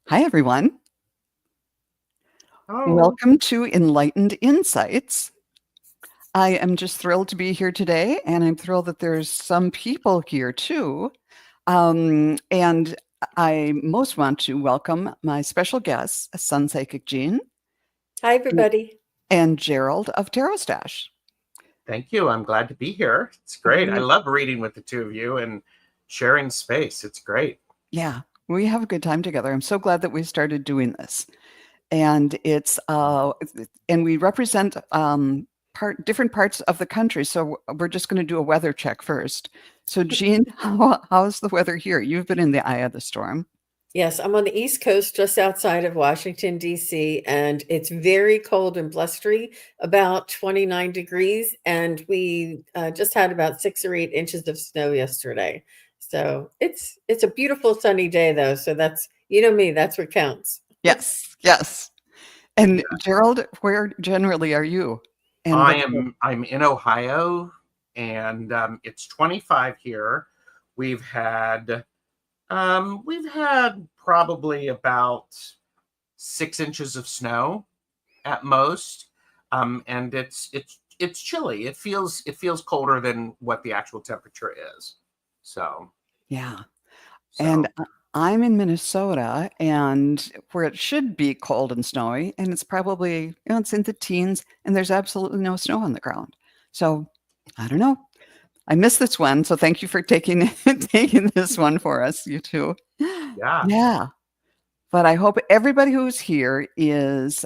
Hi, everyone. Oh, Welcome to Enlightened Insights. I am just thrilled to be here today, and I'm thrilled that there's some people here too. And I most want to welcome my special guests, SunPsychic Jean Hi, everybody. and Gerald of TarotStache. thank you. I'm glad to be here. It's great. I love reading with the two of you and sharing space. It's great. Yeah, we have a good time together. I'm so glad that we started doing this. And and we represent different parts of the country. So we're just going to do a weather check first. So Jean, how's the weather here? You've been in the eye of the storm. Yes, I'm on the East Coast, just outside of Washington, D.C., and it's very cold and blustery, about 29 degrees, and we just had about 6 or 8 inches of snow yesterday. So it's a beautiful sunny day, though. So that's, you know me, that's what counts. Yes, yes. And Yeah. Gerald, where generally are you? And I'm in Ohio, and it's 25 here. We've had probably about 6 inches of snow at most, and it's chilly. It feels colder than what the actual temperature is. So yeah. so And I'm in Minnesota, and where it should be cold and snowy, and it's probably, it's in the teens, and there's absolutely no snow on the ground. So I don't know. I missed this one, so thank you for taking taking this one for us, you two. yeah. Yeah. But I hope everybody who's here is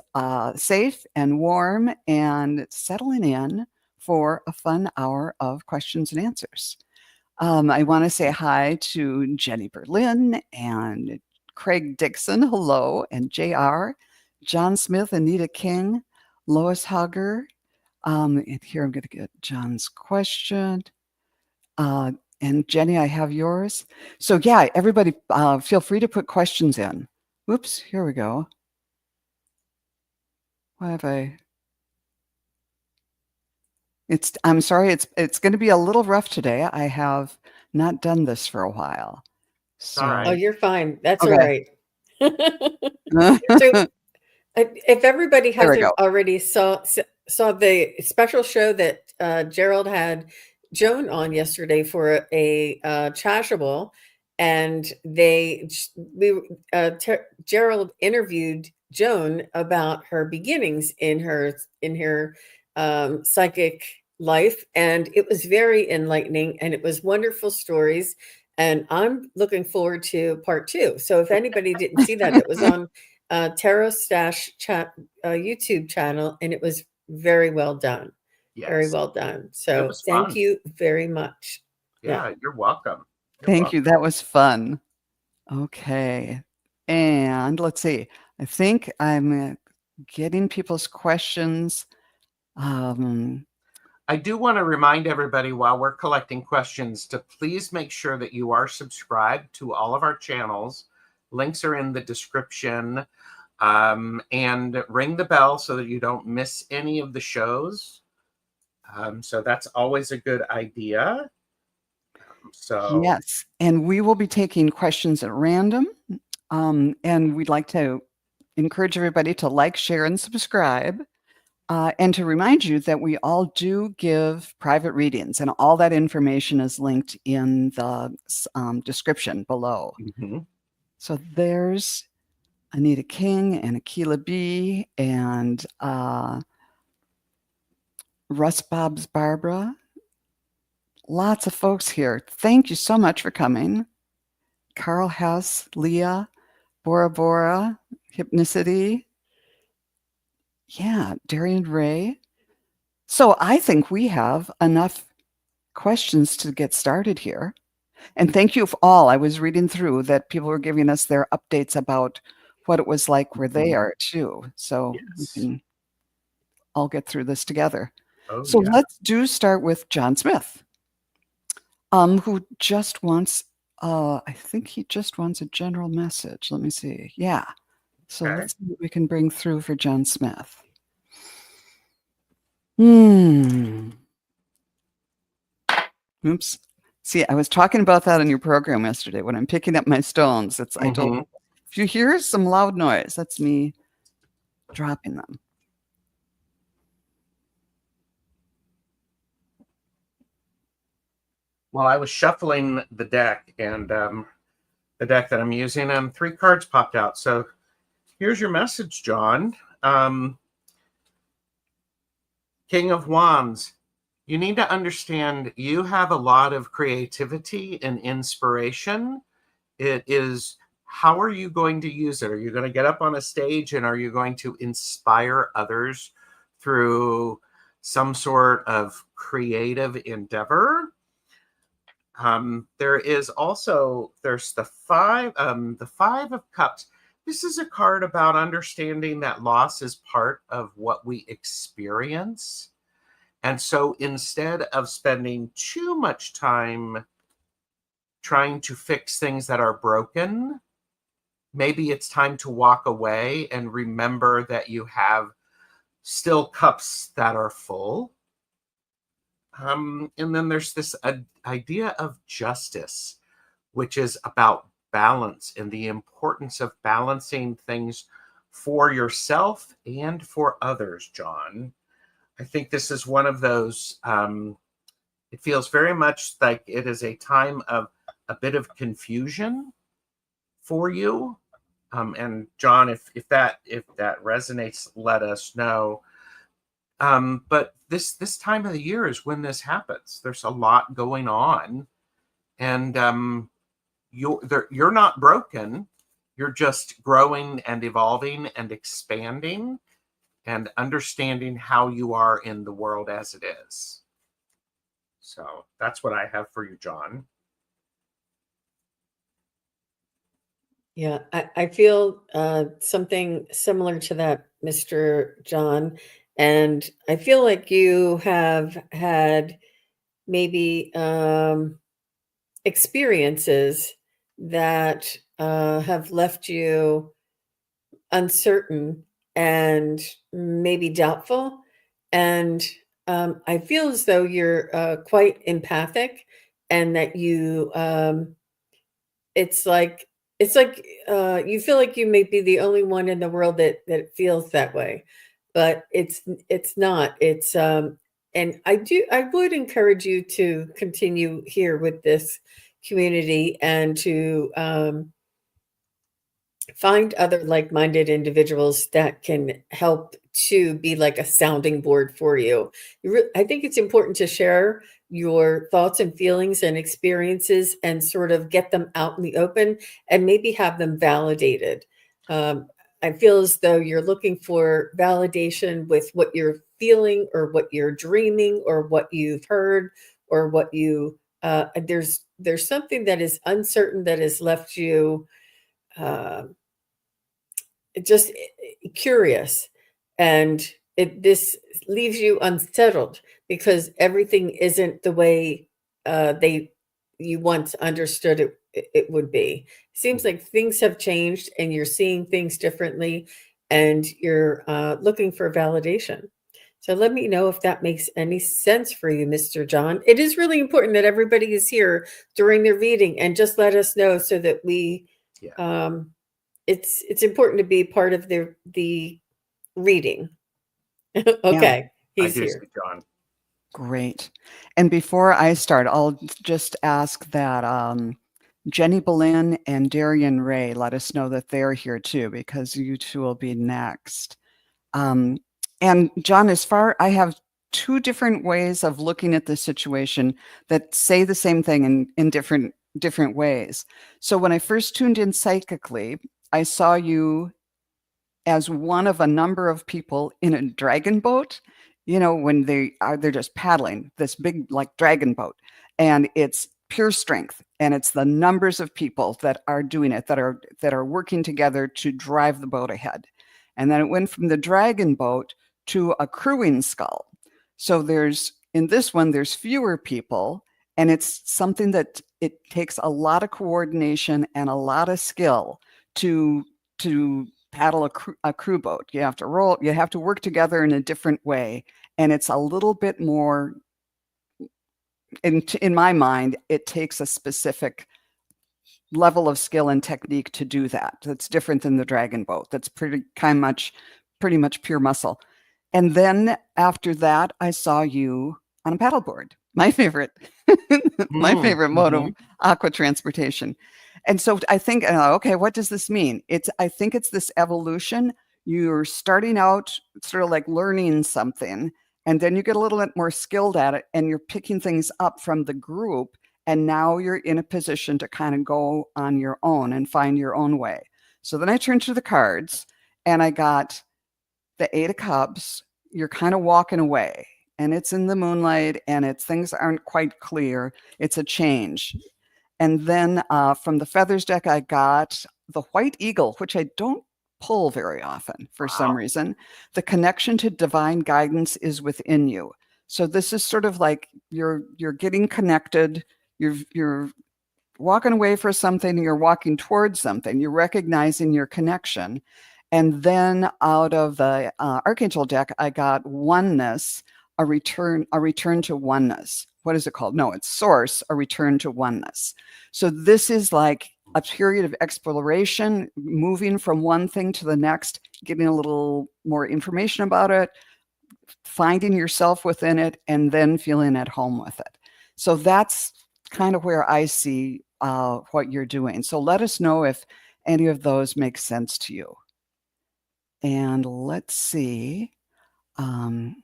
safe and warm and settling in for a fun hour of questions and answers. I want to say hi to Jenny Berlin and Craig Dixon, hello, and JR, John Smith, Anita King, Lois Hugger. And here I'm going to get John's question. And Jenny, I have yours. So yeah, everybody feel free to put questions in. Whoops, here we go. Why have I? I'm sorry, it's going to be a little rough today. I have not done this for a while. So, All right. Oh, you're fine. That's all okay. right. So if everybody There we hasn't go. already saw the special show that Gerald had Joan on yesterday for a chashable, and Gerald interviewed Joan about her beginnings in her psychic life, and it was very enlightening, and it was wonderful stories. And I'm looking forward to part 2. So if anybody didn't see that, it was on TarotStache YouTube channel, and it was very well done. Very Yes, well done. it So was thank fun. you very much. Yeah, you're welcome. Thank you. That was fun. Okay. And let's see. I think I'm getting people's questions. I do want to remind everybody while we're collecting questions to please make sure that you are subscribed to all of our channels. Links are in the description. And ring the bell so that you don't miss any of the shows. So that's always a good idea. So yes. And we will be taking questions at random. And we'd like to encourage everybody to like, share, and subscribe. And to remind you that we all do give private readings, and all that information is linked in the description below. So there's Anita King and Akila B. and Russ Bob's Barbara. Lots of folks here. Thank you so much for coming. Carl Hess, Leah, Bora Bora, Hypnicity. Yeah, Darian Ray. So I think we have enough questions to get started here. And thank you for all. I was reading through that people were giving us their updates about what it was like where they are too. So we can all get through this together. So let's start with John Smith, who just wants, I think he just wants a general message. Let me see. Yeah. So let's see what we can bring through for John Smith. Oops. See, I was talking about that in your program yesterday when I'm picking up my stones. I told If you hear some loud noise, that's me dropping them. Well, I was shuffling the deck, and the deck that I'm using, and 3 cards popped out. So here's your message, John. King of Wands, you need to understand you have a lot of creativity and inspiration. It is, how are you going to use it? Are you going to get up on a stage and are you going to inspire others through some sort of creative endeavor? There is also, there's the Five of Cups. This is a card about understanding that loss is part of what we experience. And so instead of spending too much time trying to fix things that are broken, maybe it's time to walk away and remember that you have still cups that are full. And then there's this idea of justice, which is about balance and the importance of balancing things for yourself and for others, John. I think this is one of those, it feels very much like it is a time of a bit of confusion for you. And John, if that resonates, let us know. But this time of the year is when this happens. There's a lot going on, and you're not broken. You're just growing and evolving and expanding and understanding how you are in the world as it is. So that's what I have for you, John. Yeah, I feel something similar to that, Mr. John. And I feel like you have had maybe experiences that have left you uncertain and maybe doubtful. And I feel as though you're quite empathic, and that you it's like you feel like you may be the only one in the world that feels that way, but it's not. It's and I would encourage you to continue here with this community and to find other like-minded individuals that can help to be like a sounding board for you. I think it's important to share your thoughts and feelings and experiences and sort of get them out in the open and maybe have them validated. I feel as though you're looking for validation with what you're feeling or what you're dreaming or what you've heard or what you there's something that is uncertain that has left you just curious, and this leaves you unsettled because everything isn't the way you once understood it would be. Seems like things have changed and you're seeing things differently, and you're looking for validation. So let me know if that makes any sense for you, Mr. John. It is really important that everybody is here during their reading, and just let us know so that we it's important to be part of the reading. Okay, he's here. John. Great. And before I start, I'll just ask that Jenny Boleyn and Darian Ray let us know that they're here too, because you two will be next. And John, I have 2 different ways of looking at the situation that say the same thing in different ways. So when I first tuned in psychically, I saw you as one of a number of people in a dragon boat, when they're just paddling this big like dragon boat, and it's pure strength, and it's the numbers of people that are doing it, that are working together to drive the boat ahead. And then it went from the dragon boat to a crewing skull. So in this one, there's fewer people, and it's something that it takes a lot of coordination and a lot of skill to paddle a crew boat. You have to work together in a different way. And it's a little bit more, in my mind, it takes a specific level of skill and technique to do that. That's different than the dragon boat. That's pretty much pure muscle. And then after that, I saw you on a paddleboard. My favorite, my favorite mode of aqua transportation. And so I think, okay, what does this mean? I think it's this evolution. You're starting out sort of like learning something, and then you get a little bit more skilled at it, and you're picking things up from the group. And now you're in a position to kind of go on your own and find your own way. So then I turned to the cards and I got the 8 of Cups. You're kind of walking away, and it's in the moonlight, and things aren't quite clear. It's a change. And then from the Feathers deck, I got the White Eagle, which I don't pull very often for some reason. The connection to divine guidance is within you. So this is sort of like you're getting connected. You're walking away for something. You're walking towards something. You're recognizing your connection. And then out of the Archangel deck, I got Oneness, a return to oneness. What is it called? No, it's Source, a return to oneness. So this is like a period of exploration, moving from one thing to the next, getting a little more information about it, finding yourself within it, and then feeling at home with it. So that's kind of where I see what you're doing. So let us know if any of those make sense to you. And let's see. And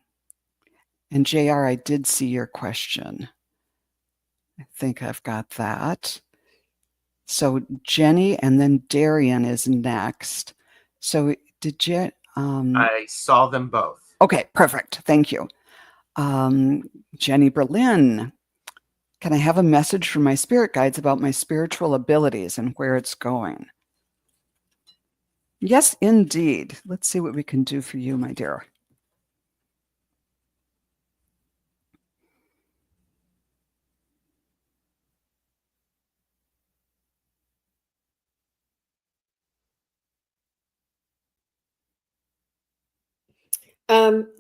JR, I did see your question. I think I've got that. So Jenny and then Darian is next. So did you? I saw them both. Okay, perfect. Thank you. Jenny Berlin, can I have a message from my spirit guides about my spiritual abilities and where it's going? Yes, indeed. Let's see what we can do for you, my dear.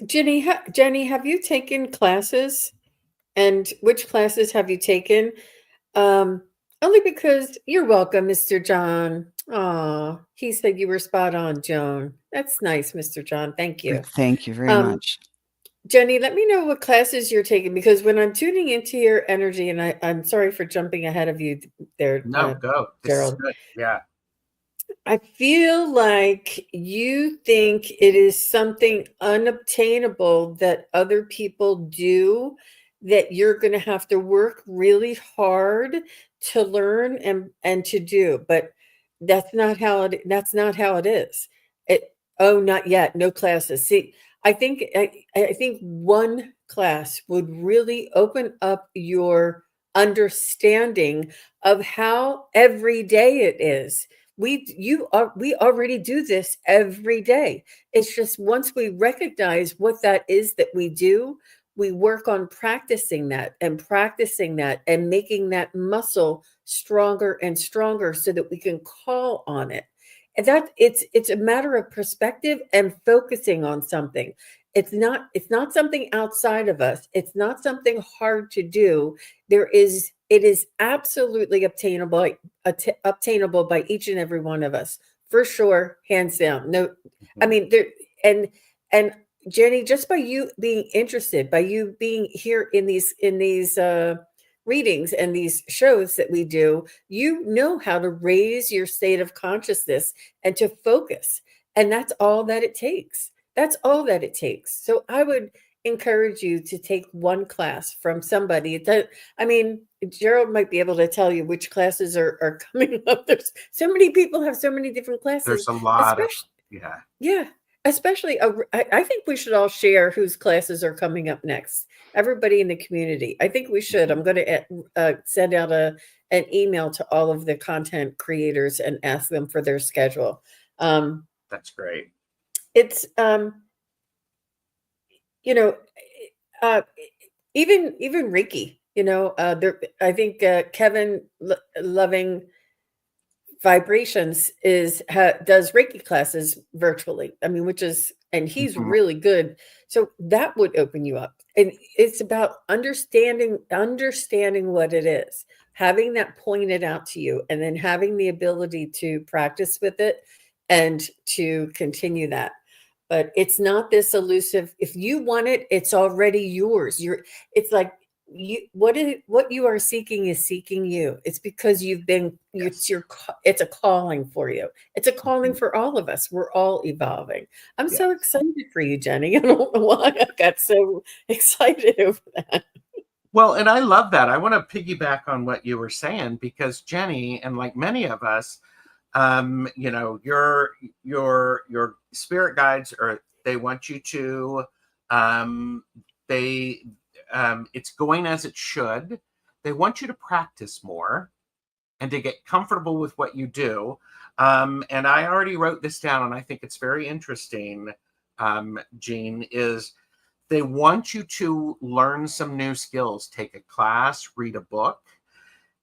Jenny, have you taken classes? And which classes have you taken? Only because you're welcome, Mr. John. Aw, he said you were spot on, Joan. That's nice, Mr. John. Thank you. Thank you very much. Jenny, let me know what classes you're taking, because when I'm tuning into your energy, and I'm sorry for jumping ahead of you there. No, go. Gerald. Yeah. I feel like you think it is something unobtainable that other people do, that you're going to have to work really hard to learn and to do. But that's not how it is. Not yet. No classes. See, I think one class would really open up your understanding of how every day it is. We already do this every day. It's just once we recognize what that is that we do, we work on practicing that and making that muscle stronger and stronger so that we can call on it. And that it's a matter of perspective and focusing on something. It's not something outside of us. It's not something hard to do. It is absolutely obtainable by each and every one of us, for sure, hands down. No, I mean there and Jenny, just by you being interested, by you being here in these readings and these shows that we do, you know how to raise your state of consciousness and to focus, and that's all that it takes. That's all that it takes. So I would encourage you to take one class from somebody that, I mean, Gerald might be able to tell you which classes are coming up. There's so many people have so many different classes. There's a lot yeah. Especially, I think we should all share whose classes are coming up next. Everybody in the community. I think we should. I'm going to send out an email to all of the content creators and ask them for their schedule. That's great. It's even Reiki. I think Kevin Loving Vibrations does Reiki classes virtually. I mean, and he's really good. So that would open you up. And it's about understanding what it is. having that pointed out to you, and then having the ability to practice with it and to continue that. But it's not this elusive. If you want it, it's already yours. It's like what you are seeking is seeking you. It's because it's a calling for you. It's a calling for all of us. We're all evolving. I'm so excited for you, Jenny. I don't know why I got so excited over that. Well, and I love that. I want to piggyback on what you were saying, because Jenny, and like many of us, your spirit guides, or they want you to, they it's going as it should. They want you to practice more and to get comfortable with what you do. And I already wrote this down, and I think it's very interesting, Jean, is they want you to learn some new skills, take a class, read a book,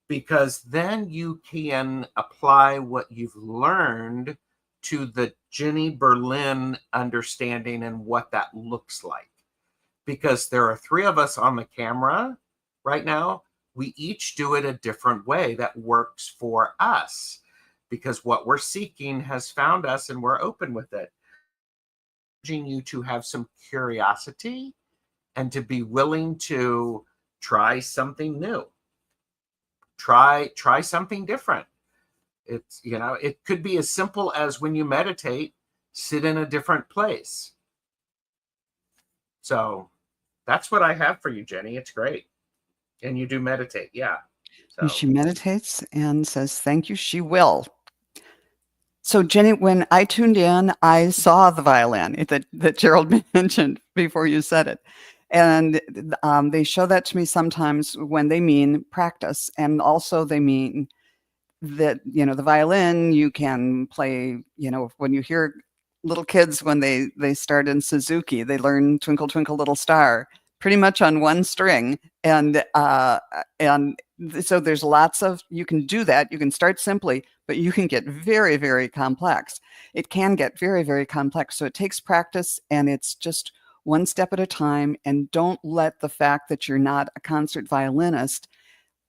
because then you can apply what you've learned to the Jenny Berlin understanding and what that looks like. Because there are three of us on the camera right now. We each do it a different way that works for us, because what we're seeking has found us and we're open with it. Urging you to have some curiosity and to be willing to try something new. Try something different. It's, it could be as simple as, when you meditate, sit in a different place. So that's what I have for you, Jenny. It's great. And you do meditate. Yeah. So. She meditates and says, thank you. She will. So Jenny, when I tuned in, I saw the violin that Gerald mentioned before you said it. And they show that to me sometimes when they mean practice. And also they mean that, the violin you can play, when you hear little kids, when they start in Suzuki, they learn Twinkle, Twinkle, Little Star pretty much on one string. And so there's lots of, you can do that. You can start simply, but you can get very, very complex. It can get very, very complex. So it takes practice, and it's just one step at a time. And don't let the fact that you're not a concert violinist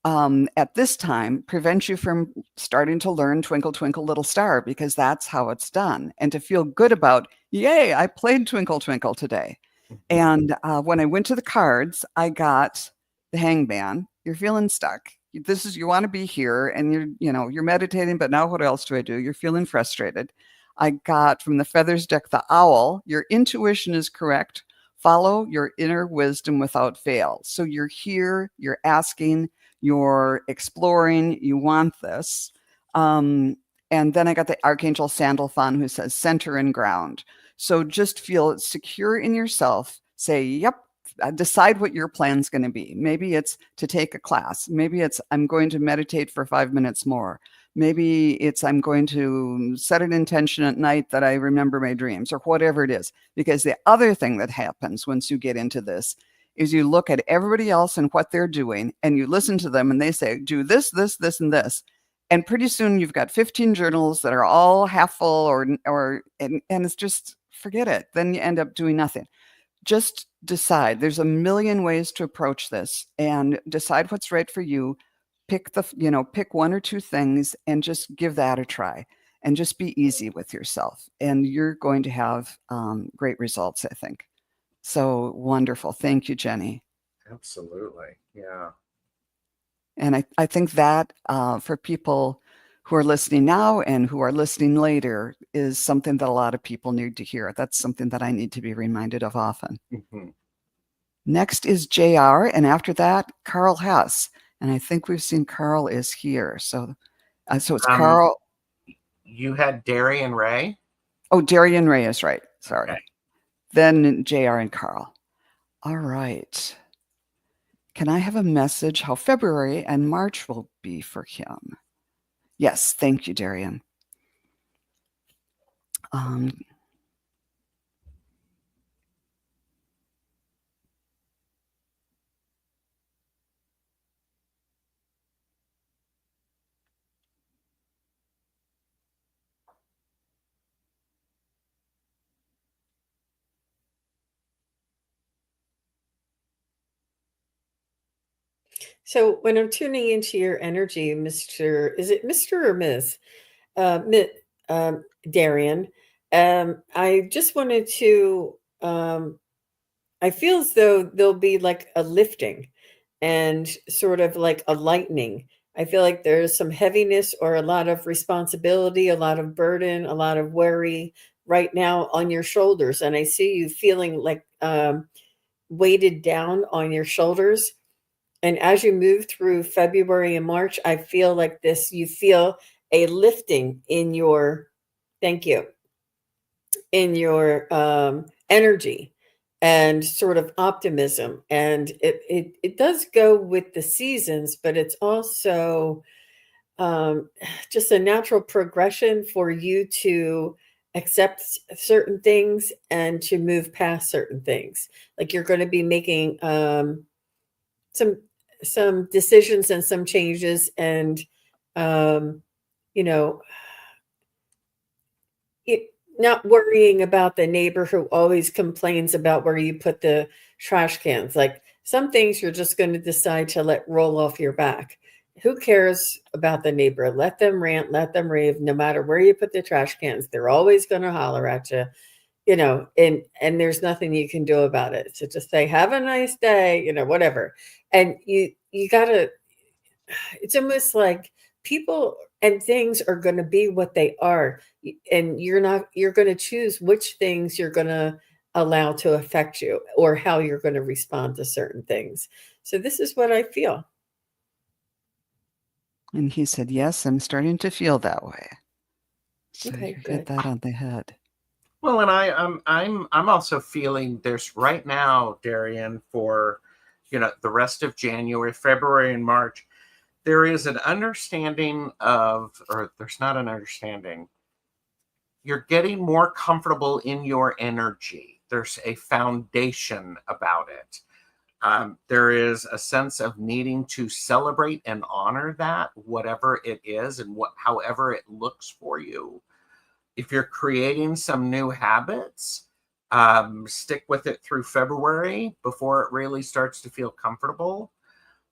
at this time prevent you from starting to learn Twinkle, Twinkle, Little Star, because that's how it's done. And to feel good about, yay, I played Twinkle, Twinkle today. And when I went to the cards, I got the hangman. You're feeling stuck. You want to be here, and you're meditating, but now what else do I do? You're feeling frustrated. I got from the feathers deck the owl. Your intuition is correct. Follow your inner wisdom without fail. So you're here, you're asking, you're exploring, you want this. And then I got the Archangel Sandalphon, who says center and ground. So just feel secure in yourself. Say, yep, decide what your plan's going to be. Maybe it's to take a class. Maybe it's I'm going to meditate for 5 minutes more. Maybe it's I'm going to set an intention at night that I remember my dreams, or whatever it is. Because the other thing that happens once you get into this is you look at everybody else and what they're doing, and you listen to them, and they say, do this, this, this, and this. And pretty soon you've got 15 journals that are all half full, and it's just, forget it. Then you end up doing nothing. Just decide. There's a million ways to approach this, and decide what's right for you. Pick pick one or two things and just give that a try, and just be easy with yourself. And you're going to have great results, I think. So wonderful. Thank you, Jenny. Absolutely. Yeah. And I think that for people who are listening now and who are listening later is something that a lot of people need to hear. That's something that I need to be reminded of often. Mm-hmm. Next is JR, and after that, Carl Hess. And I think we've seen Carl is here. So it's Carl. You had Darian Ray? Oh, Darian Ray is right. Sorry. Okay. Then JR and Carl. All right. Can I have a message how February and March will be for him? Yes, thank you, Darian. So when I'm tuning into your energy, Mr. Is it Mr. or Ms.? Mi- Darian, I just wanted to, I feel as though there'll be like a lifting and sort of like a lightening. I feel like there's some heaviness or a lot of responsibility, a lot of burden, a lot of worry right now on your shoulders. And I see you feeling like weighted down on your shoulders. And as you move through February and March, I feel like this, you feel a lifting in your, thank you, in your energy and sort of optimism. And it does go with the seasons, but it's also um, just a natural progression for you to accept certain things and to move past certain things. Like you're going to be making some some decisions and some changes, and um, you know, it, not worrying about the neighbor who always complains about where you put the trash cans. Like some things you're just going to decide to let roll off your back. Who cares about the neighbor? Let them rant, let them rave. No matter where you put the trash cans, they're always going to holler at you. And there's nothing you can do about it. So just say, have a nice day, whatever. And you gotta, it's almost like people and things are going to be what they are. And you're going to choose which things you're going to allow to affect you or how you're going to respond to certain things. So this is what I feel. And he said, yes, I'm starting to feel that way. So Okay, you hit good. that on the head. Well, and I'm also feeling there's right now, Darian, for the rest of January, February, and March, there is an understanding of, or there's not an understanding. You're getting more comfortable in your energy. There's a foundation about it. There is a sense of needing to celebrate and honor that, whatever it is, and however it looks for you. If you're creating some new habits, stick with it through February before it really starts to feel comfortable.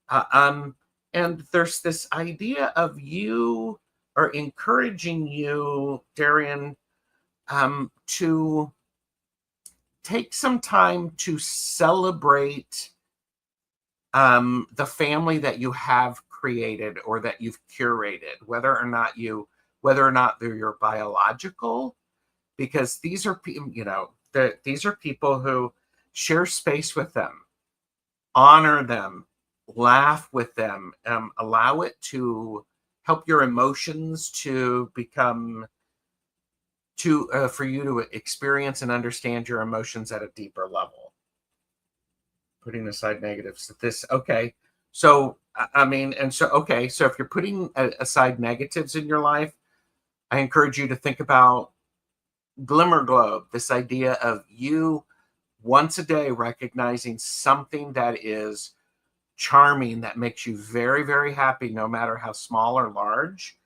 And there's this idea of you or encouraging you, Darian, to take some time to celebrate the family that you have created or that you've curated, whether or not they're your biological, because these are these are people who share space with them, honor them, laugh with them, allow it to help your emotions to become for you to experience and understand your emotions at a deeper level. Putting aside negatives, okay. So so if you're putting aside negatives in your life, I encourage you to think about Glimmer Globe, this idea of you once a day recognizing something that is charming, that makes you very, very happy, no matter how small or large.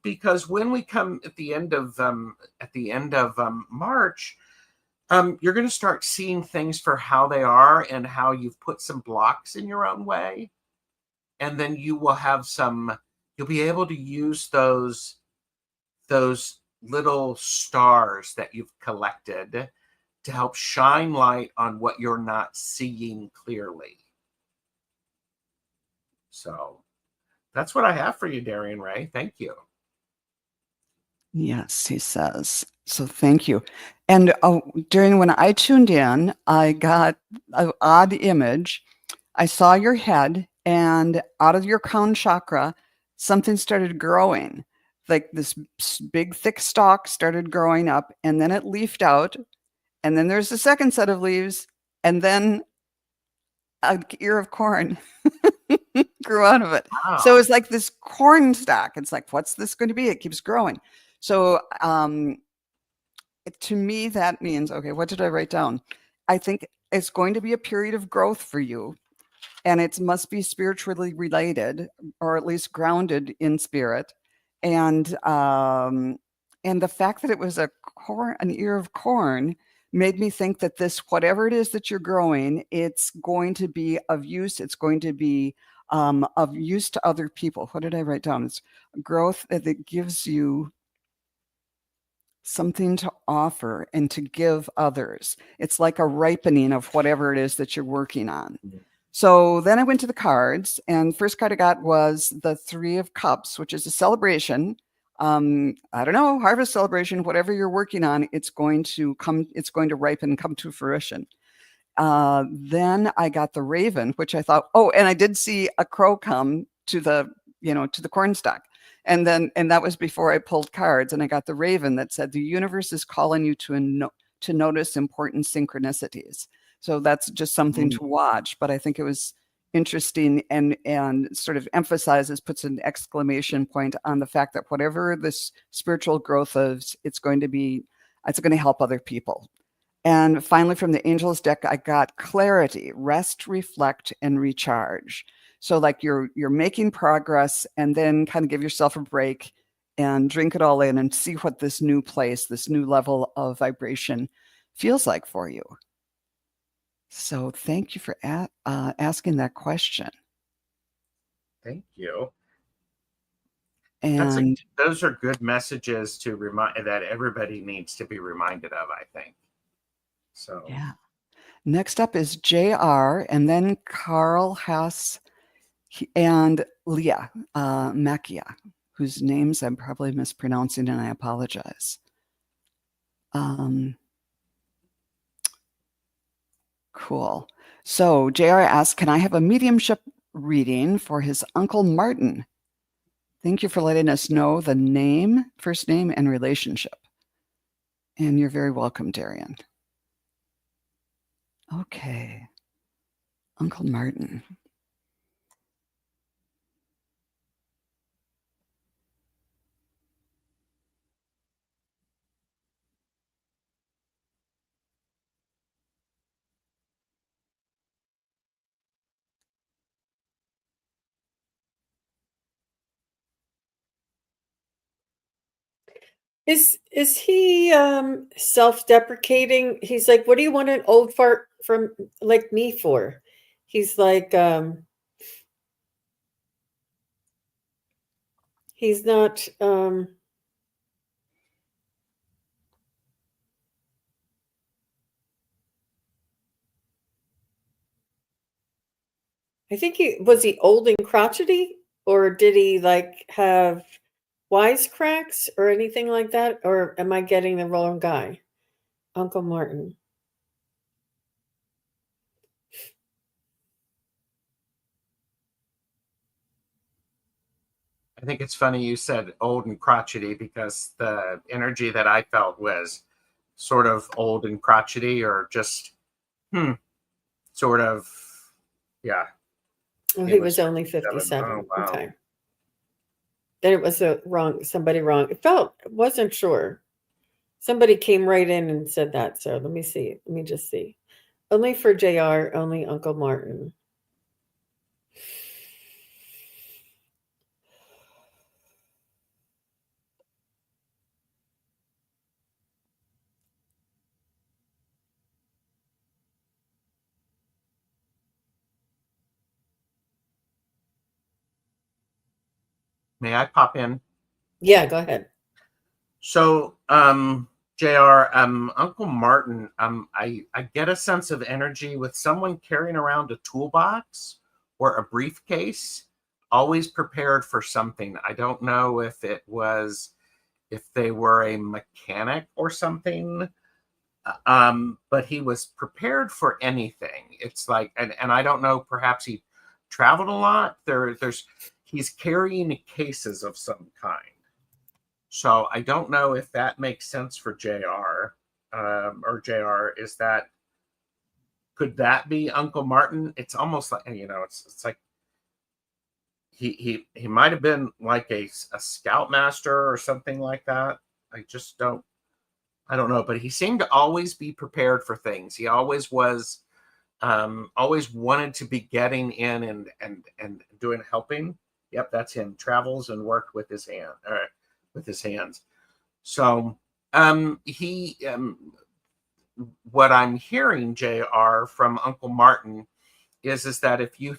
Because when we come at the end of March, you're going to start seeing things for how they are and how you've put some blocks in your own way, and then you'll be able to use those little stars that you've collected to help shine light on what you're not seeing clearly. So that's what I have for you, Darian Ray. Thank you. Yes, he says. So thank you. And during when I tuned in, I got an odd image. I saw your head, and out of your crown chakra, something started growing. Like this big, thick stalk started growing up, and then it leafed out. And then there's a second set of leaves, and then an ear of corn grew out of it. Wow. So it's like this corn stalk. It's like, what's this going to be? It keeps growing. So to me, that means, okay, what did I write down? I think it's going to be a period of growth for you, and it must be spiritually related, or at least grounded in spirit. And the fact that it was an ear of corn made me think that this, whatever it is that you're growing, it's going to be of use. It's going to be of use to other people. What did I write down? It's growth that gives you something to offer and to give others. It's like a ripening of whatever it is that you're working on. So then I went to the cards, and first card I got was the Three of Cups, which is a celebration. I don't know, harvest celebration, whatever you're working on, it's going to ripen and come to fruition. Then I got the Raven, which I thought, oh, and I did see a crow come to the cornstalk. And that was before I pulled cards, and I got the Raven that said the universe is calling you to notice important synchronicities. So that's just something to watch. But I think it was interesting and sort of puts an exclamation point on the fact that whatever this spiritual growth is, it's going to help other people. And finally, from the Angels deck, I got clarity, rest, reflect, and recharge. So like you're making progress, and then kind of give yourself a break and drink it all in and see what this new place, this new level of vibration feels like for you. So thank you for asking that question. Thank you. And those are good messages to remind that everybody needs to be reminded of, I think. So yeah. Next up is JR, and then Carl Hess and Leah Macchia, whose names I'm probably mispronouncing, and I apologize. Cool. So JR asks, can I have a mediumship reading for his Uncle Martin? Thank you for letting us know the name, first name, and relationship. And you're very welcome, Darian. Okay. Uncle Martin. Is he self-deprecating? He's like, what do you want an old fart from like me for? He's like, he's not I think he old and crotchety, or did he like have wisecracks or anything like that? Or am I getting the wrong guy? Uncle Martin. I think it's funny you said old and crotchety, because the energy that I felt was sort of old and crotchety, or just sort of, yeah. Oh, he was only 57. Oh, wow. Okay. Then it was somebody wrong. Wasn't sure. Somebody came right in and said that. So let me see. Let me just see. Only for JR, only Uncle Martin. May I pop in? Yeah, go ahead. So, JR, Uncle Martin, I get a sense of energy with someone carrying around a toolbox or a briefcase, always prepared for something. I don't know if they were a mechanic or something, but he was prepared for anything. It's like, and I don't know, perhaps he traveled a lot. He's carrying cases of some kind. So I don't know if that makes sense for JR, or JR. Could that be Uncle Martin? It's almost like, it's like he might have been like a scoutmaster or something like that. I don't know, but he seemed to always be prepared for things. He always was, always wanted to be getting in and doing helping. Yep, that's him. Travels and worked with his hands. So what I'm hearing, JR, from Uncle Martin is that if you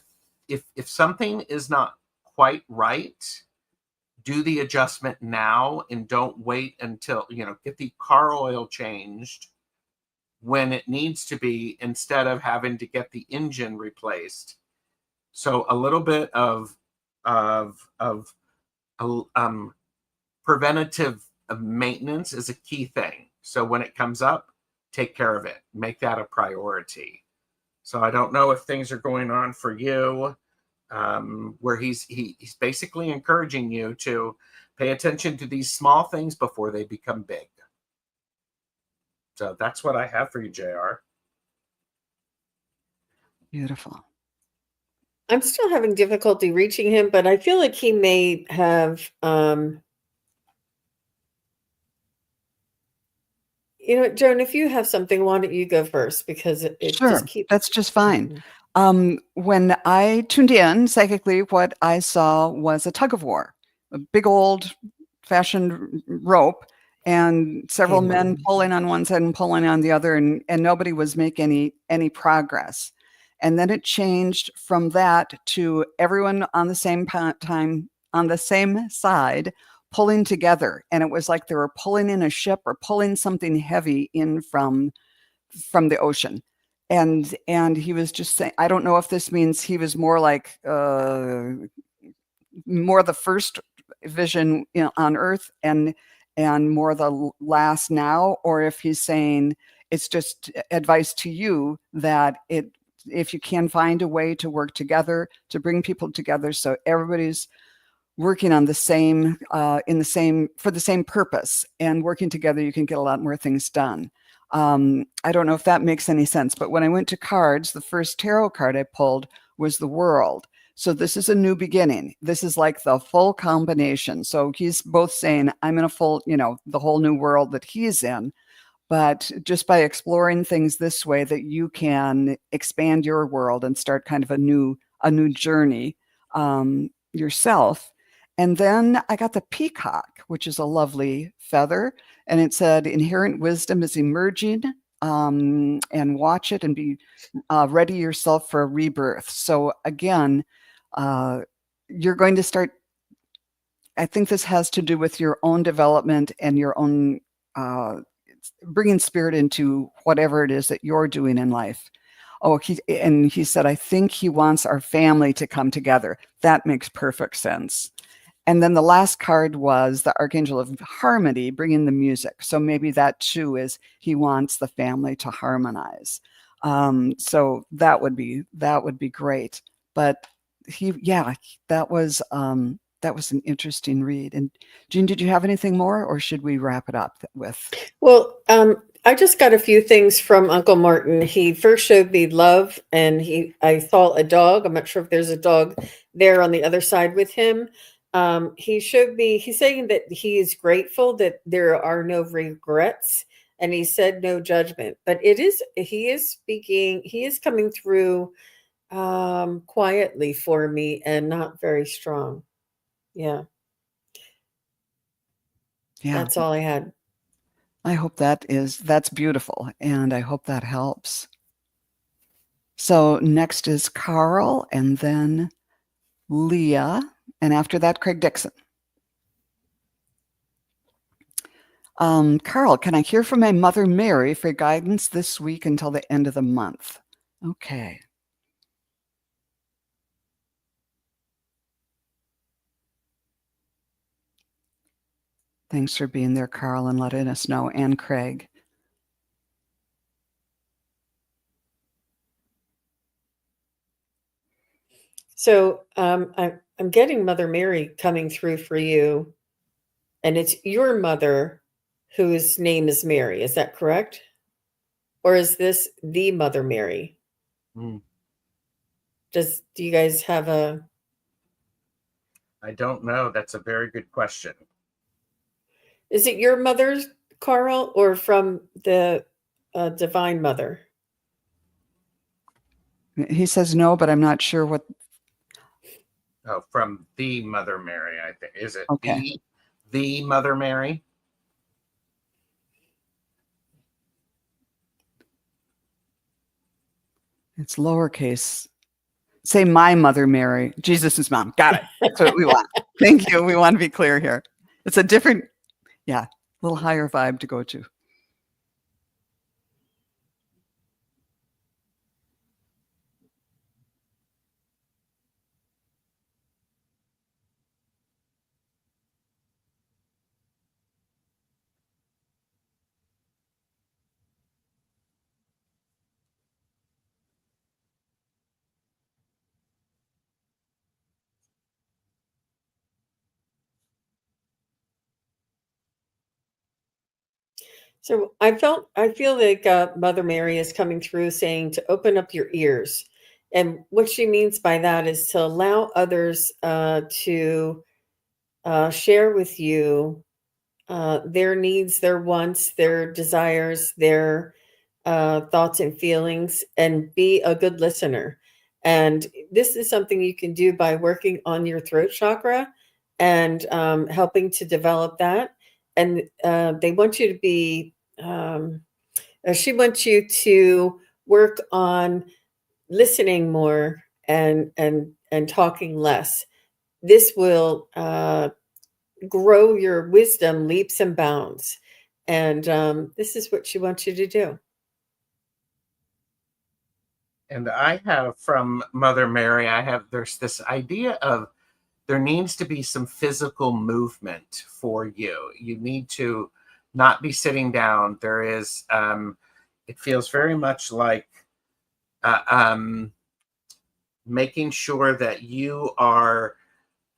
if something is not quite right, do the adjustment now and don't wait until, get the car oil changed when it needs to be, instead of having to get the engine replaced. So a little bit of preventative maintenance is a key thing. So when it comes up, take care of it. Make that a priority. So I don't know if things are going on for you, where he's basically encouraging you to pay attention to these small things before they become big. So that's what I have for you, JR. Beautiful. I'm still having difficulty reaching him, but I feel like he may have, Joan, if you have something, why don't you go first? Because it Sure, just keeps. that's just fine. When I tuned in psychically, what I saw was a tug of war, a big old fashioned rope, and several Okay. men pulling on one side and pulling on the other, and nobody was making any progress. And then it changed from that to everyone on the same time on the same side pulling together, and it was like they were pulling in a ship or pulling something heavy in from the ocean. And he was just saying, I don't know if this means he was more like more the first vision on earth and more the last now, or if he's saying it's just advice to you that if you can find a way to work together, to bring people together so everybody's working on the same for the same purpose and working together, you can get a lot more things done. I don't know if that makes any sense, but when I went to cards, the first tarot card I pulled was the World. So this is a new beginning. This is like the full combination. So he's both saying I'm in a full, the whole new world that he's in, but just by exploring things this way, that you can expand your world and start kind of a new journey yourself. And then I got the peacock, which is a lovely feather, and it said inherent wisdom is emerging, and watch it and be ready yourself for a rebirth. So again, you're going to start. I think this has to do with your own development and your own bringing spirit into whatever it is that you're doing in life. Oh, he said, I think he wants our family to come together. That makes perfect sense. And then the last card was the Archangel of Harmony, bringing the music. So maybe that too is he wants the family to harmonize. So that would be great. But that was an interesting read. And Jean, did you have anything more, or should we wrap it up with? Well, I just got a few things from Uncle Martin. He first showed me love, and I saw a dog. I'm not sure if there's a dog there on the other side with him. He showed me, he's saying that he is grateful that there are no regrets, and he said no judgment. But he is speaking, he is coming through quietly for me and not very strong. Yeah. That's all I had. I hope that's beautiful, and I hope that helps. So next is Carl, and then Leah, and after that, Craig Dixon. Carl, can I hear from my mother, Mary, for guidance this week until the end of the month? Okay. Thanks for being there, Carl, and letting us know, and Craig. So I'm getting Mother Mary coming through for you, and it's your mother whose name is Mary. Is that correct? Or is this the Mother Mary? Mm. Do you guys have a... I don't know. That's a very good question. Is it your mother, Carl, or from the Divine Mother? He says no, but I'm not sure what. Oh, from the Mother Mary, I think. Is it Okay. the Mother Mary? It's lowercase. Say my Mother Mary, Jesus' mom. Got it. That's what we want. Thank you. We want to be clear here. It's a different, yeah, little higher vibe to go to. So I feel like Mother Mary is coming through saying to open up your ears. And what she means by that is to allow others to share with you their needs, their wants, their desires, their thoughts and feelings, and be a good listener. And this is something you can do by working on your throat chakra and helping to develop that. And they want you to be, she wants you to work on listening more and talking less. This will grow your wisdom leaps and bounds. And this is what she wants you to do. And I have from Mother Mary, there's this idea of there needs to be some physical movement for you. You need to not be sitting down. There is, it feels very much like making sure that you are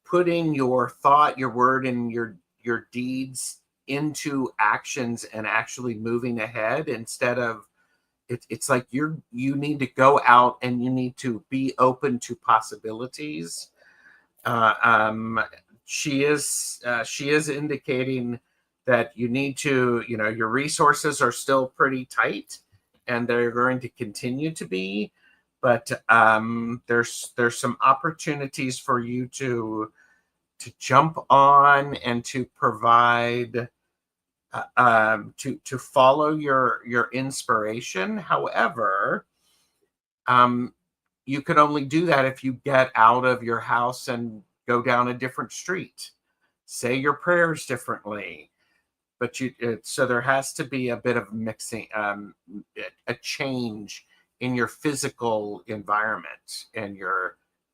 putting your thought, your word, and your deeds into actions and actually moving ahead instead of it's like you need to go out and you need to be open to possibilities. She is indicating that you need to, your resources are still pretty tight and they're going to continue to be, but there's some opportunities for you to jump on and to provide to follow your inspiration. However, you can only do that if you get out of your house and go down a different street, say your prayers differently. But so there has to be a bit of mixing, a change in your physical environment and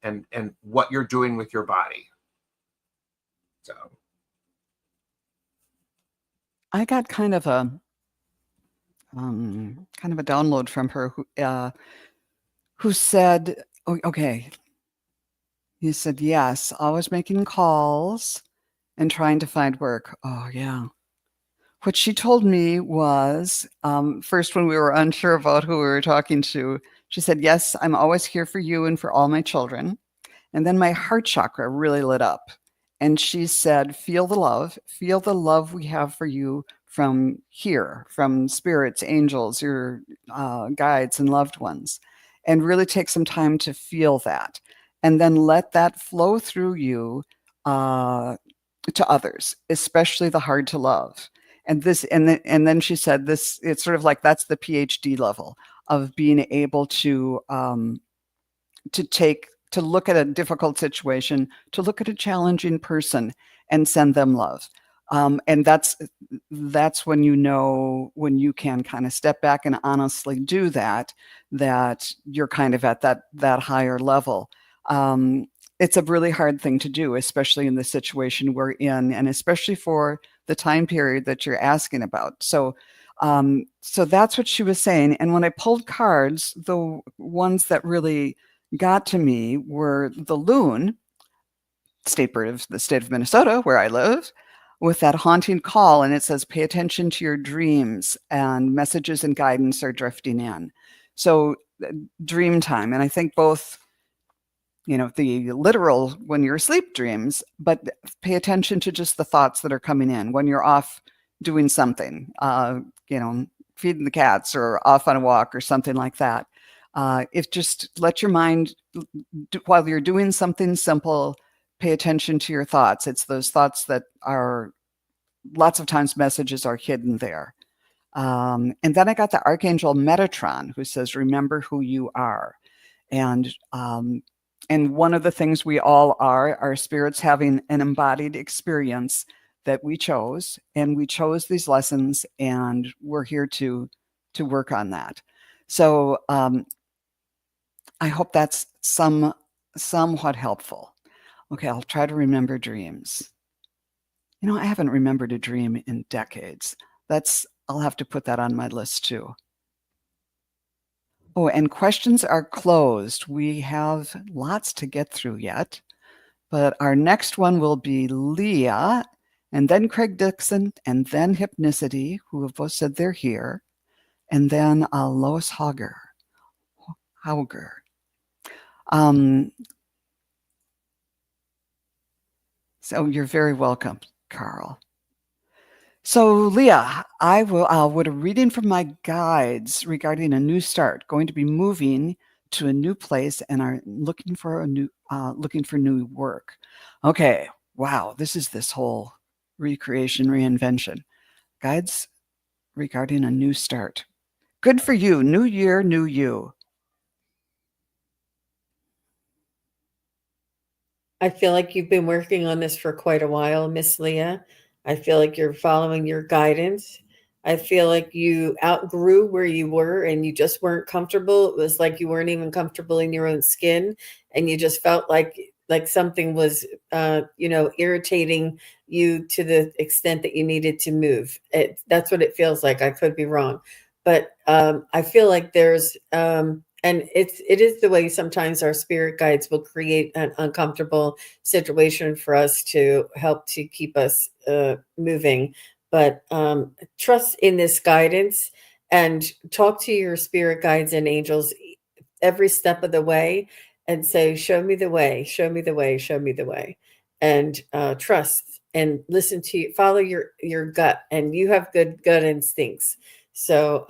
and what you're doing with your body. So I got kind of a download from her who said, oh, okay, he said, yes, always making calls and trying to find work. Oh, yeah. What she told me was, first when we were unsure about who we were talking to, she said, yes, I'm always here for you and for all my children. And then my heart chakra really lit up. And she said, feel the love we have for you from here, from spirits, angels, your guides and loved ones, and really take some time to feel that. And then let that flow through you to others, especially the hard to love. And then she said this, it's sort of like that's the PhD level of being able to look at a difficult situation, to look at a challenging person and send them love. And that's when when you can kind of step back and honestly do that you're kind of at that higher level. It's a really hard thing to do, especially in the situation we're in, and especially for the time period that you're asking about. So that's what she was saying. And when I pulled cards, the ones that really got to me were the loon, state bird of the state of Minnesota, where I live, with that haunting call. And it says, pay attention to your dreams and messages and guidance are drifting in. So dream time. And I think both, the literal when you're asleep dreams, but pay attention to just the thoughts that are coming in when you're off doing something, feeding the cats or off on a walk or something like that. If just let your mind, while you're doing something simple, pay attention to your thoughts. It's those thoughts that are lots of times messages are hidden there. And then I got the Archangel Metatron who says, remember who you are. And And one of the things we all are spirits having an embodied experience that we chose, and we chose these lessons, and we're here to work on that. So I hope that's somewhat helpful. Okay, I'll try to remember dreams. You know, I haven't remembered a dream in decades. I'll have to put that on my list too. Oh, and questions are closed. We have lots to get through yet, but our next one will be Leah, and then Craig Dixon, and then Hypnicity, who have both said they're here, and then Lois Hauger. So you're very welcome, Carl. So Leah, I would a reading from my guides regarding a new start, going to be moving to a new place and are looking for new work. Okay, wow, this whole recreation, reinvention. Guides regarding a new start. Good for you. New year, new you. I feel like you've been working on this for quite a while, Miss Leah. I feel like you're following your guidance. I feel like you outgrew where you were and you just weren't comfortable. It was like you weren't even comfortable in your own skin, and you just felt like something was irritating you to the extent that you needed to move. That's what it feels like. I could be wrong, but I feel like there's and it is the way sometimes our spirit guides will create an uncomfortable situation for us to help to keep us moving. But trust in this guidance and talk to your spirit guides and angels every step of the way and say, show me the way, show me the way, show me the way. And trust and listen to you, follow your gut, and you have good gut instincts. So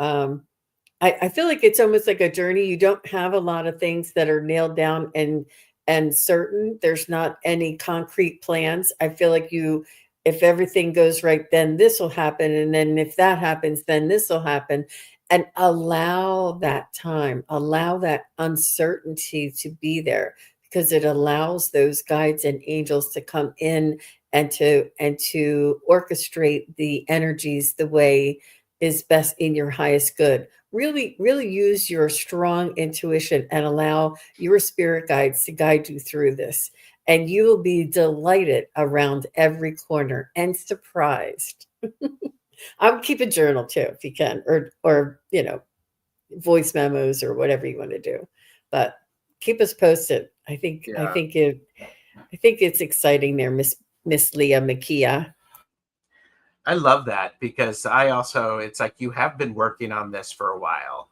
I feel like it's almost like a journey. You don't have a lot of things that are nailed down and certain. There's not any concrete plans. I feel like if everything goes right, then this will happen. And then if that happens, then this will happen. And allow that time, allow that uncertainty to be there, because it allows those guides and angels to come in and to orchestrate the energies the way is best in your highest good. Really, really use your strong intuition and allow your spirit guides to guide you through this. And you will be delighted around every corner and surprised. I would keep a journal too, if you can, or voice memos or whatever you want to do. But keep us posted. I think it's exciting there, Miss Leah Makia. I love that, because it's like you have been working on this for a while.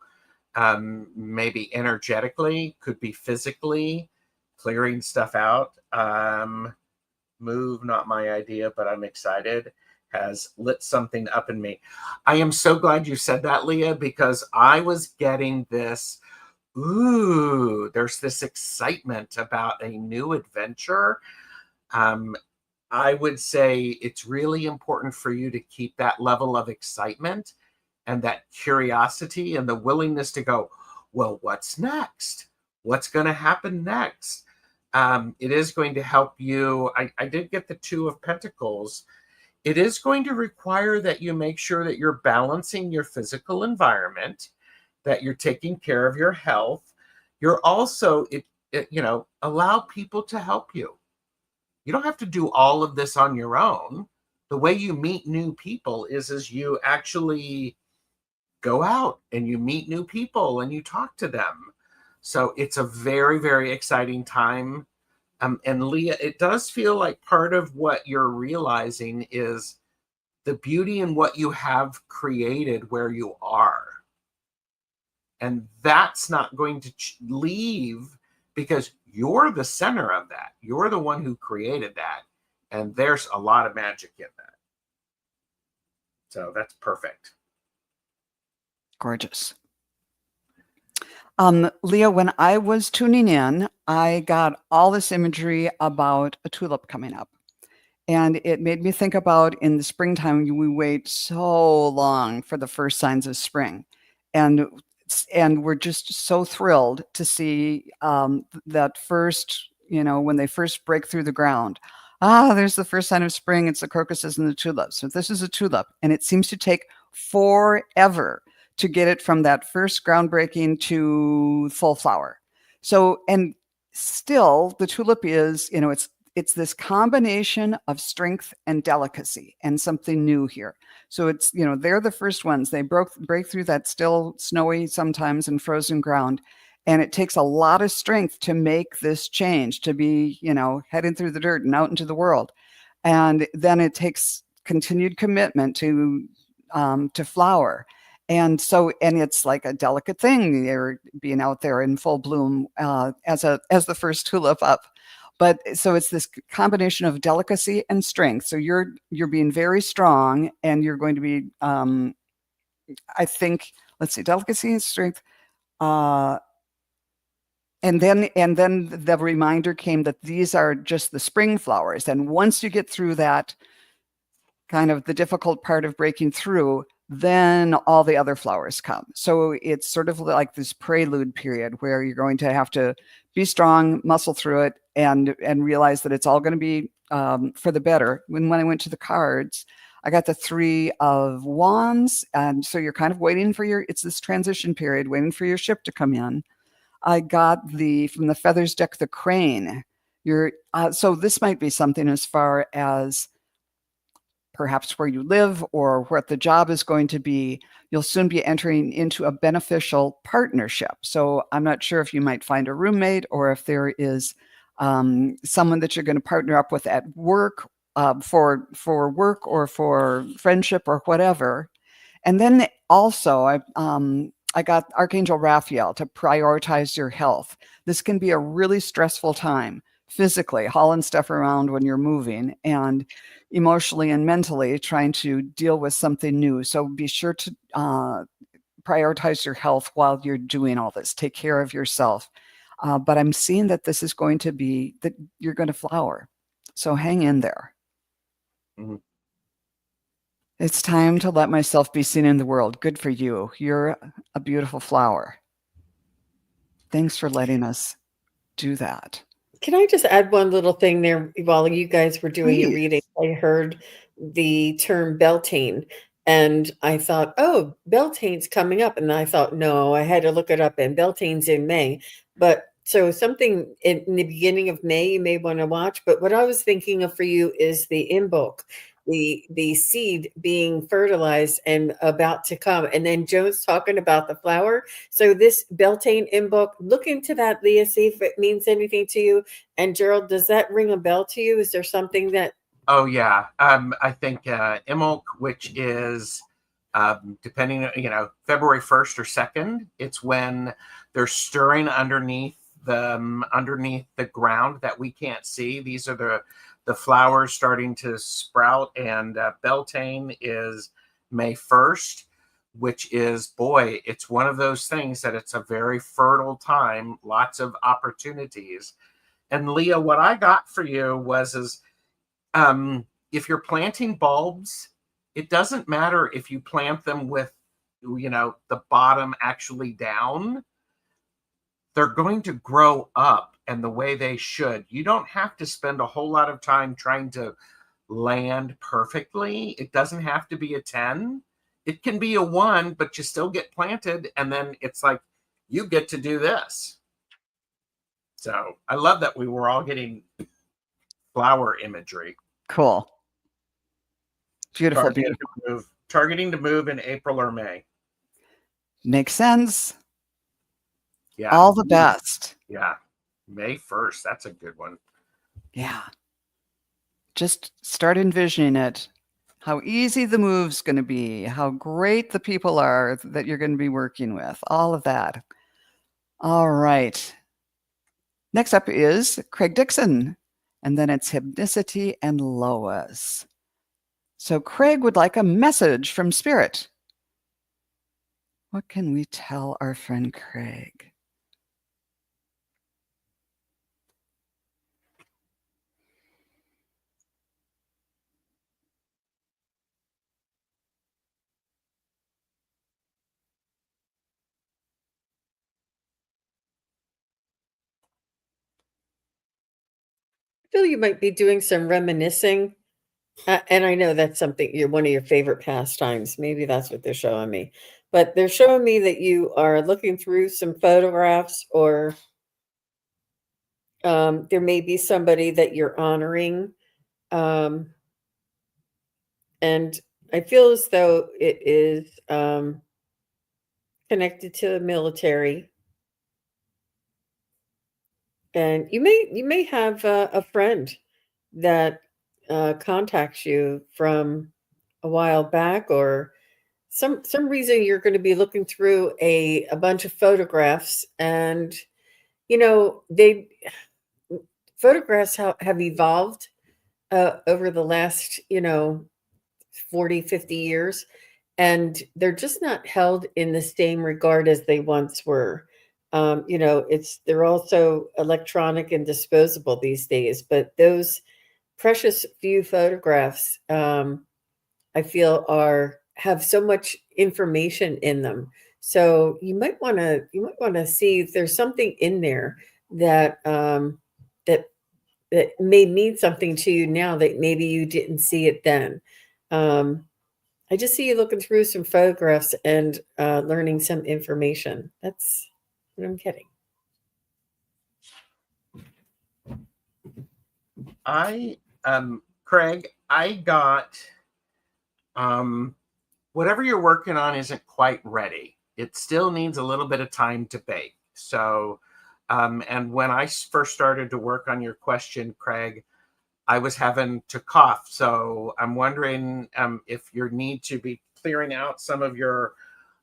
Maybe energetically, could be physically, clearing stuff out. Move, not my idea, but I'm excited, has lit something up in me. I am so glad you said that, Leah, because I was getting this, there's this excitement about a new adventure. I would say it's really important for you to keep that level of excitement and that curiosity and the willingness to go, well, what's next? What's going to happen next? It is going to help you. I did get the Two of Pentacles. It is going to require that you make sure that you're balancing your physical environment, that you're taking care of your health. You're also, allow people to help you. You don't have to do all of this on your own. The way you meet new people is as you actually go out and you meet new people and you talk to them. So it's a very, very exciting time. And Leah, it does feel like part of what you're realizing is the beauty in what you have created where you are. And that's not going to leave, because you're the center of that. You're the one who created that. And there's a lot of magic in that. So that's perfect. Gorgeous. Leah, when I was tuning in, I got all this imagery about a tulip coming up. And it made me think about, in the springtime, we wait so long for the first signs of spring. And and we're just so thrilled to see that first, when they first break through the ground. There's the first sign of spring. It's the crocuses and the tulips. So this is a tulip, and it seems to take forever to get it from that first groundbreaking to full flower. So, and still the tulip is, it's this combination of strength and delicacy and something new here. So it's, they're the first ones. They break through that still snowy sometimes and frozen ground. And it takes a lot of strength to make this change, to be, heading through the dirt and out into the world. And then it takes continued commitment to flower. And so, and it's like a delicate thing. They're being out there in full bloom as the first tulip up. But so it's this combination of delicacy and strength. So you're being very strong, and you're going to be, I think, let's see, delicacy and strength. And then the reminder came that these are just the spring flowers. And once you get through that kind of the difficult part of breaking through, then all the other flowers come. So it's sort of like this prelude period where you're going to have to be strong, muscle through it, and realize that it's all going to be for the better. When I went to the cards, I got the 3 of Wands, and so you're kind of waiting for it's this transition period, waiting for your ship to come in. I got from the Feathers deck, the Crane. So this might be something as far as perhaps where you live or what the job is going to be. You'll soon be entering into a beneficial partnership. So I'm not sure if you might find a roommate or if there is someone that you're going to partner up with at work for work or for friendship or whatever. And then also I got Archangel Raphael to prioritize your health. This can be a really stressful time physically, hauling stuff around when you're moving, and emotionally and mentally trying to deal with something new. So be sure to prioritize your health while you're doing all this. Take care of yourself. But I'm seeing that this is going to be, that you're going to flower. So hang in there. Mm-hmm. It's time to let myself be seen in the world. Good for you. You're a beautiful flower. Thanks for letting us do that. Can I just add one little thing there? While you guys were doing your reading, I heard the term Beltane, and I thought, oh, Beltane's coming up. And I thought, no, I had to look it up, and Beltane's in May. But so something in the beginning of May you may want to watch. But what I was thinking of for you is the Imbolc, the seed being fertilized and about to come. And then Joan's talking about the flower. So this Beltane Imbolc, look into that, Leah, see if it means anything to you. And Gerald, does that ring a bell to you? Is there something that... Oh, yeah. I think Imbolc, which is depending, February 1st or 2nd, it's when they're stirring underneath the ground that we can't see. These are the flowers starting to sprout, and Beltane is May 1st, which is, boy, it's one of those things that it's a very fertile time, lots of opportunities. And Leah, what I got for you is if you're planting bulbs, it doesn't matter if you plant them with, the bottom actually down. They're going to grow up and the way they should. You don't have to spend a whole lot of time trying to land perfectly. It doesn't have to be a 10. It can be a 1, but you still get planted. And then it's like, you get to do this. So I love that we were all getting flower imagery. Cool. Beautiful, beautiful. Targeting to move in April or May. Makes sense. Yeah. All the best. Yeah. May 1st. That's a good one. Yeah. Just start envisioning it. How easy the move's going to be. How great the people are that you're going to be working with. All of that. All right. Next up is Craig Dixon. And then it's Hypnicity and Lois. So Craig would like a message from Spirit. What can we tell our friend Craig? feel you might be doing some reminiscing. And I know that's one of your favorite pastimes. Maybe that's what they're showing me. But they're showing me that you are looking through some photographs, or there may be somebody that you're honoring. Um, and I feel as though it is connected to the military. And you may have a friend that contacts you from a while back, or some reason you're going to be looking through a bunch of photographs. And they photographs have evolved over the last 40-50 years, and they're just not held in the same regard as they once were. They're also electronic and disposable these days, but those precious few photographs, I feel have so much information in them. So you might want to see if there's something in there that that that may mean something to you now that maybe you didn't see it then. I just see you looking through some photographs and learning some information. That's what I'm getting. Craig, I got whatever you're working on isn't quite ready. It still needs a little bit of time to bake. So, and when I first started to work on your question, Craig, I was having to cough. So I'm wondering if you need to be clearing out some of your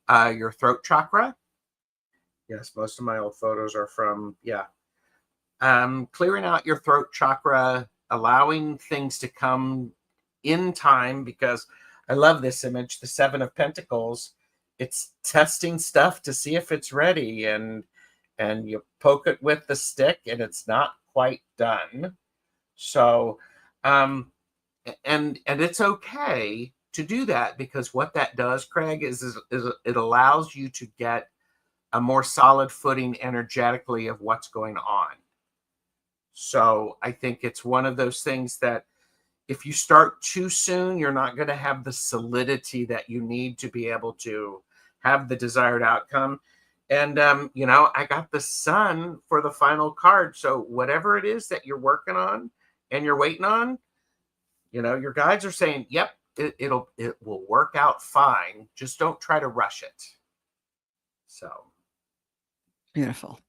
throat chakra. Yes, most of my old photos are from, clearing out your throat chakra, allowing things to come in time, because I love this image, the Seven of Pentacles. It's testing stuff to see if it's ready, and you poke it with the stick and it's not quite done. So, and it's okay to do that, because what that does, Craig, is it allows you to get a more solid footing energetically of what's going on. So I think it's one of those things that if you start too soon, you're not going to have the solidity that you need to be able to have the desired outcome. And, I got the Sun for the final card. So whatever it is that you're working on and you're waiting on, your guides are saying, yep, it will work out fine. Just don't try to rush it. So. Beautiful.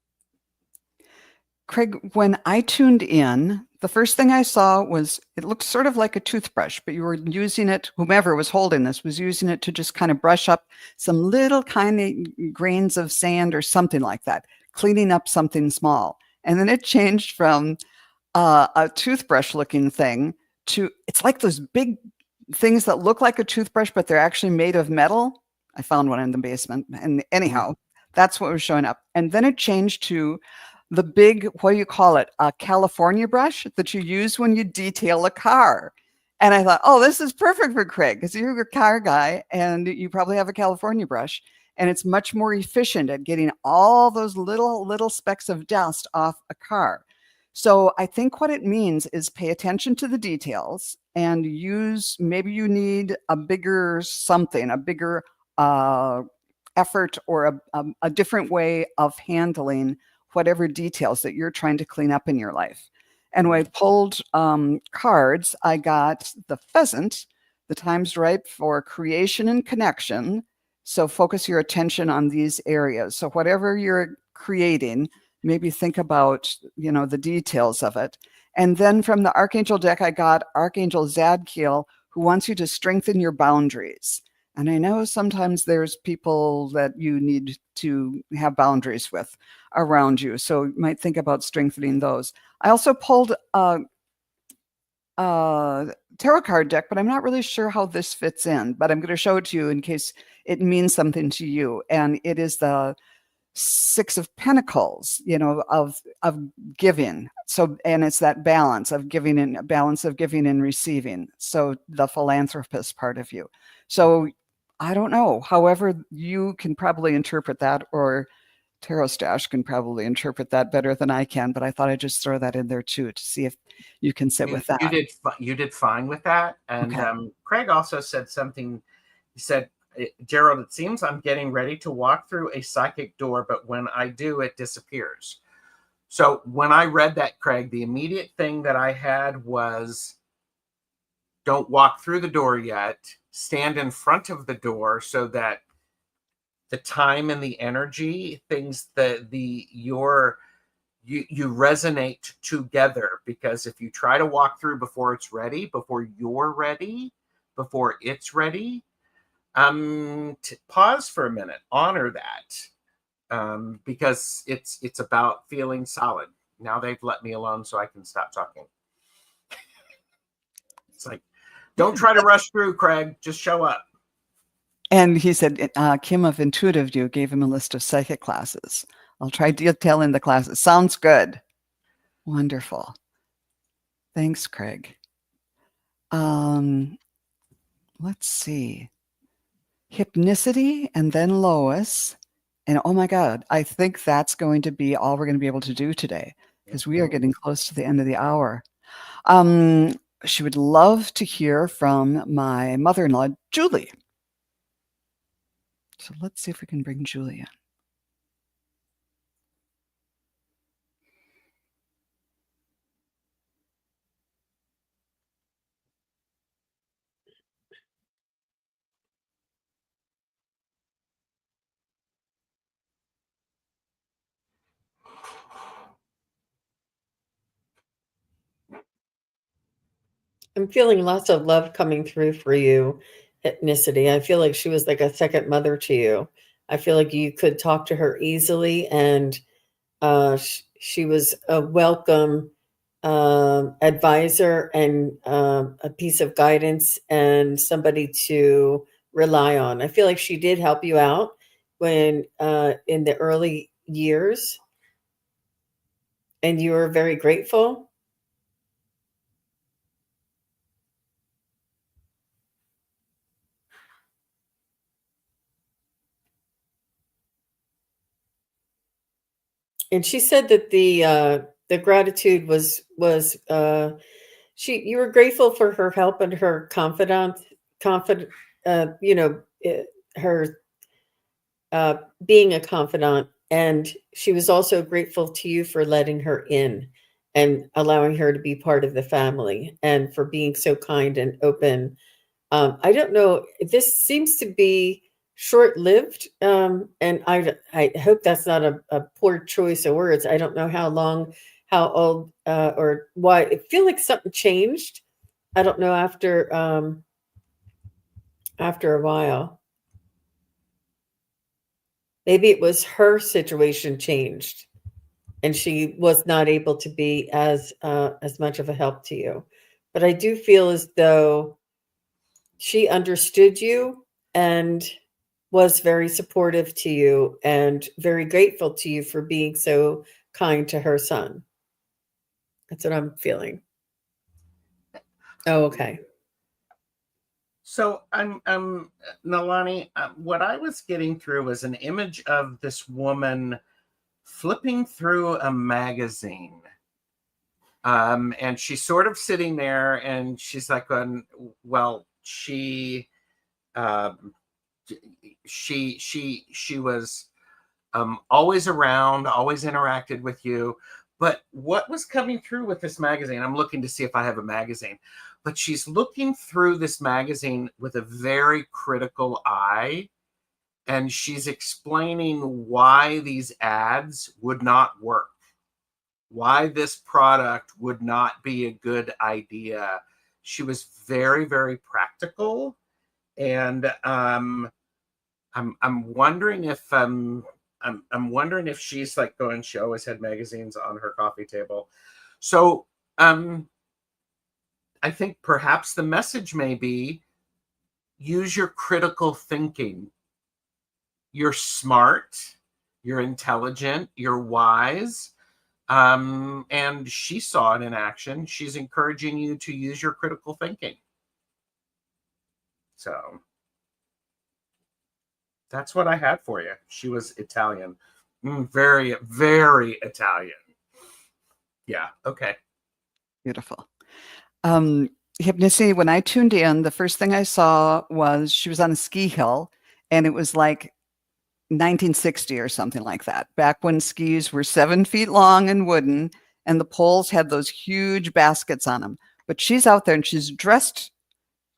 Craig, when I tuned in, the first thing I saw was it looked sort of like a toothbrush, but you were using it, whomever was holding this was using it to just kind of brush up some little kind of grains of sand or something like that, cleaning up something small. And then it changed from a toothbrush looking thing to, it's like those big things that look like a toothbrush, but they're actually made of metal. I found one in the basement. And anyhow, that's what was showing up. And then it changed to the big, what do you call it? A California brush that you use when you detail a car. And I thought, oh, this is perfect for Craig, because you're a car guy and you probably have a California brush. And it's much more efficient at getting all those little specks of dust off a car. So I think what it means is pay attention to the details and maybe you need a bigger something, a bigger effort, or a different way of handling whatever details that you're trying to clean up in your life. And when I pulled cards, I got the Pheasant, the time's ripe for creation and connection. So focus your attention on these areas. So whatever you're creating, maybe think about, the details of it. And then from the Archangel deck, I got Archangel Zadkiel, who wants you to strengthen your boundaries. And I know sometimes there's people that you need to have boundaries with around you. So you might think about strengthening those. I also pulled a tarot card deck, but I'm not really sure how this fits in, but I'm going to show it to you in case it means something to you. And it is the Six of Pentacles, of giving. So, and it's that balance of giving and receiving. So the philanthropist part of you. So I don't know. However, you can probably interpret that or TarotStache can probably interpret that better than I can, but I thought I'd just throw that in there too to see if you can sit with that. You did fine with that. And Okay. Craig also said something. He said, Gerald, it seems I'm getting ready to walk through a psychic door, but when I do, it disappears. So when I read that, Craig, the immediate thing that I had was, don't walk through the door yet. Stand in front of the door so that the time and the energy, things that you resonate together. Because if you try to walk through before it's ready, before you're ready, before it's ready, pause for a minute, honor that, because it's about feeling solid. Now they've let me alone, so I can stop talking. It's like, don't try to rush through, Craig. Just show up. And he said, Kim of Intuitive View gave him a list of psychic classes. I'll try detailing the classes. Sounds good. Wonderful. Thanks, Craig. Let's see. Hypnicity and then Lois. And oh my God, I think that's going to be all we're going to be able to do today because we are getting close to the end of the hour. She would love to hear from my mother-in-law, Julie. So let's see if we can bring Julie in. I'm feeling lots of love coming through for you, ethnicity. I feel like she was like a second mother to you. I feel like you could talk to her easily, and she was a welcome advisor and a piece of guidance and somebody to rely on. I feel like she did help you out when in the early years, and you were very grateful. And she said that the gratitude was you were grateful for her help and her confident you know her being a confidant, and she was also grateful to you for letting her in and allowing her to be part of the family and for being so kind and open. I don't know. This seems to be short-lived, and I hope that's not a poor choice of words. I don't know how long, how old, or why. I feel like something changed. I don't know after a while. Maybe it was her situation changed, and she was not able to be as much of a help to you. But I do feel as though she understood you and was very supportive to you and very grateful to you for being so kind to her son. That's what I'm feeling. Oh, okay. So I'm Nalani, what I was getting through was an image of this woman flipping through a magazine. And she's sort of sitting there and she's like, well, she was always around, always interacted with you. But what was coming through with this magazine? I'm looking to see if I have a magazine, but she's looking through this magazine with a very critical eye. And she's explaining why these ads would not work, why this product would not be a good idea. She was very, very practical. And I'm wondering if I'm wondering if she's like going, she always had magazines on her coffee table. So I think perhaps the message may be, use your critical thinking. You're smart, you're intelligent, you're wise. And she saw it in action. She's encouraging you to use your critical thinking. So that's what I had for you. She was Italian. Very, very Italian. Yeah. Okay. Beautiful. Hypnoticity, when I tuned in, the first thing I saw was she was on a ski hill, and it was like 1960 or something like that, back when skis were 7 feet long and wooden, and the poles had those huge baskets on them. But she's out there and she's dressed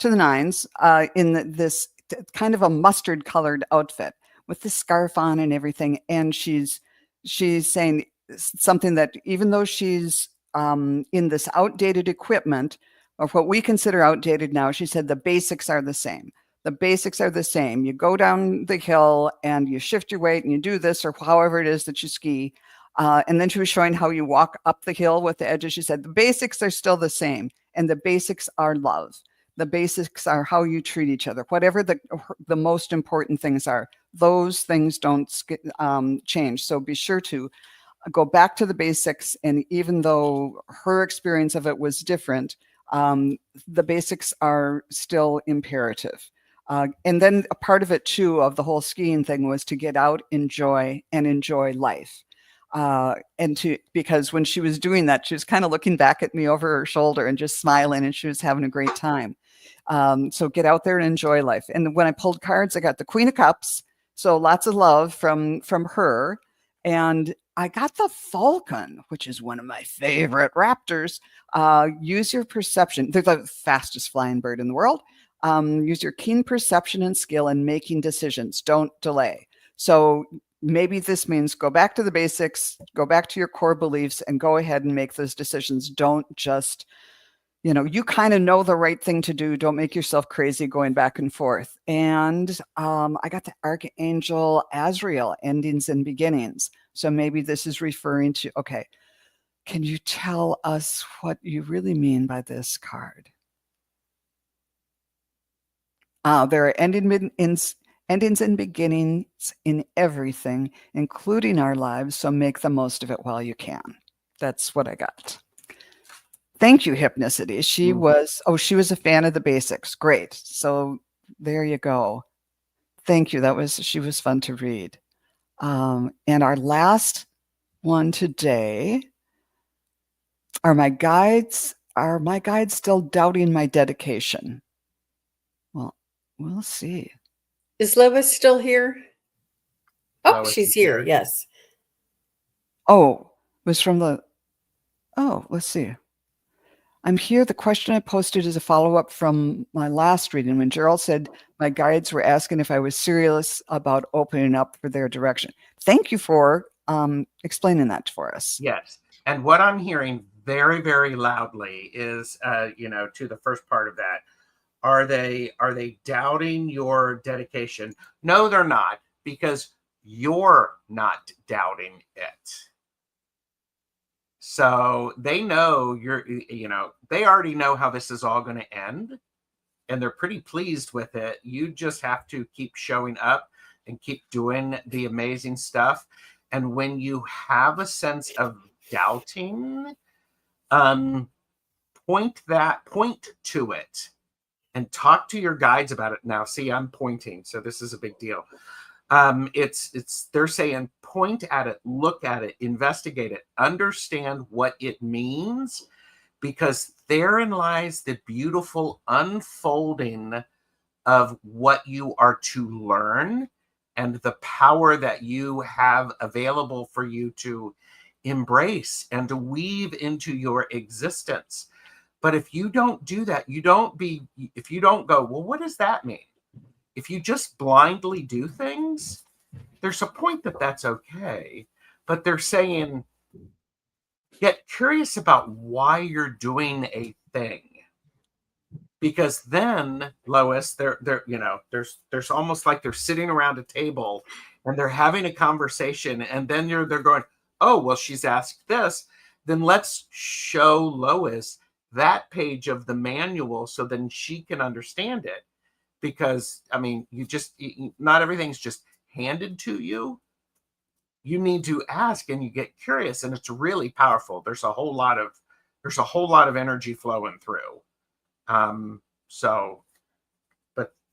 to the nines in this kind of a mustard colored outfit with the scarf on and everything. And she's saying something that even though she's in this outdated equipment, or what we consider outdated now, she said the basics are the same. The basics are the same. You go down the hill and you shift your weight and you do this or however it is that you ski. And then she was showing how you walk up the hill with the edges. She said the basics are still the same, and the basics are love. The basics are how you treat each other. Whatever the most important things are, those things don't change. So be sure to go back to the basics. And even though her experience of it was different, the basics are still imperative. And then a part of it too, of the whole skiing thing, was to get out, enjoy life. Because when she was doing that, she was kind of looking back at me over her shoulder and just smiling, and she was having a great time. So get out there and enjoy life. And when I pulled cards, I got the Queen of Cups. So lots of love from her. And I got the Falcon, which is one of my favorite raptors. Use your perception. They're the fastest flying bird in the world. Use your keen perception and skill in making decisions. Don't delay. So maybe this means go back to the basics, go back to your core beliefs, and go ahead and make those decisions. Don't just, you kind of know the right thing to do. Don't make yourself crazy going back and forth. And I got the Archangel Azrael, endings and beginnings. So maybe this is referring to, okay, can you tell us what you really mean by this card? There are endings and beginnings in everything, including our lives. So make the most of it while you can. That's what I got. Thank you, Hypnicity. She was a fan of the basics. Great. So there you go. Thank you. She was fun to read. And our last one today, are my guides still doubting my dedication? Well, we'll see. Is Lois still here? Oh, Lois she's is here. here. Yes. Oh, Let's see. I'm here. The question I posted is a follow-up from my last reading when Gerald said my guides were asking if I was serious about opening up for their direction. Thank you for explaining that for us. Yes. And what I'm hearing very, very loudly is, to the first part of that, are they doubting your dedication? No, they're not, because you're not doubting it. So they know they already know how this is all going to end, and they're pretty pleased with it. You just have to keep showing up and keep doing the amazing stuff. And when you have a sense of doubting, point to it and talk to your guides about it. Now, see, I'm pointing, so this is a big deal. They're saying point at it, look at it, investigate it, understand what it means, because therein lies the beautiful unfolding of what you are to learn and the power that you have available for you to embrace and to weave into your existence. But if you don't do that, if you don't go, well, what does that mean? If you just blindly do things, there's a point that that's okay. But they're saying, get curious about why you're doing a thing. Because then, Lois, there's almost like they're sitting around a table and they're having a conversation, and then they're going, oh, well, she's asked this. Then let's show Lois that page of the manual so then she can understand it. Because, I mean, not everything's just handed to you. You need to ask, and you get curious, and it's really powerful. There's a whole lot of energy flowing through. But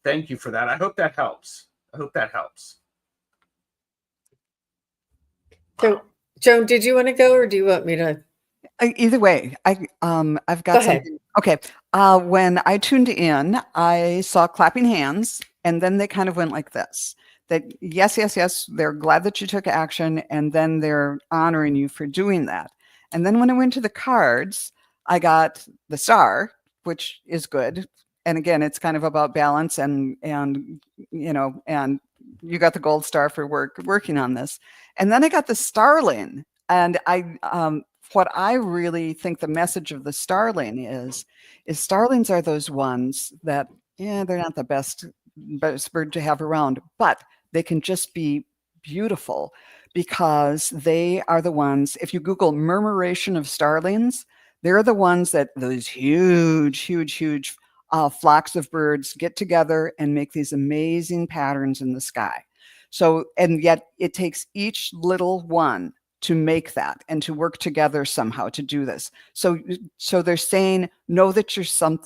thank you for that. I hope that helps. So, Joan, did you want to go or do you want me to? Either way, I've Go got ahead. something. Okay. When I tuned in, I saw clapping hands, and then they kind of went like this. That yes, yes, yes, they're glad that you took action, and then they're honoring you for doing that. And then when I went to the cards, I got the star, which is good. And again, it's kind of about balance and and you got the gold star for working on this. And then I got the starling. And what I really think the message of the starling is starlings are those ones that, yeah, they're not the best bird to have around, but they can just be beautiful because they are the ones, if you Google murmuration of starlings, they're the ones that those huge, huge, huge flocks of birds get together and make these amazing patterns in the sky. So, and yet it takes each little one to make that and to work together somehow to do this. So they're saying, know that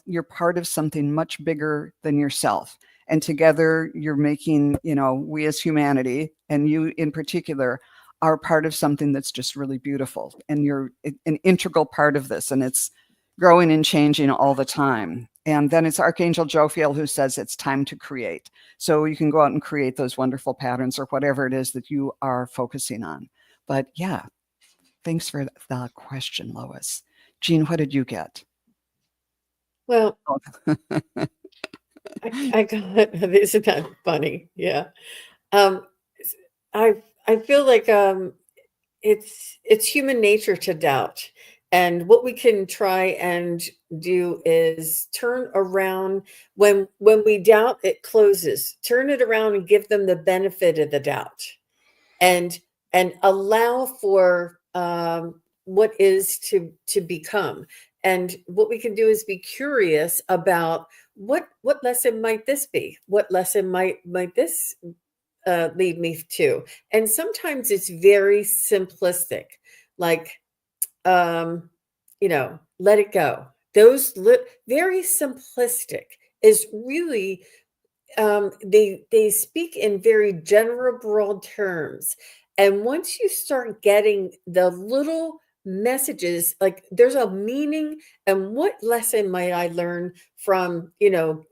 you're part of something much bigger than yourself. And together you're making, we as humanity, and you in particular, are part of something that's just really beautiful. And you're an integral part of this. And it's growing and changing all the time. And then it's Archangel Jophiel who says it's time to create. So you can go out and create those wonderful patterns or whatever it is that you are focusing on. But yeah, thanks for the question, Lois. Jean, what did you get? Well, I got this is kind of funny. Yeah. Um, I feel like it's human nature to doubt. And what we can try and do is turn around when we doubt, it closes. Turn it around and give them the benefit of the doubt. And allow for what is to become. And what we can do is be curious about what lesson might this be? What lesson might this lead me to? And sometimes it's very simplistic, like let it go. Those very simplistic is really they speak in very general broad terms. And once you start getting the little messages, like there's a meaning, and what lesson might I learn from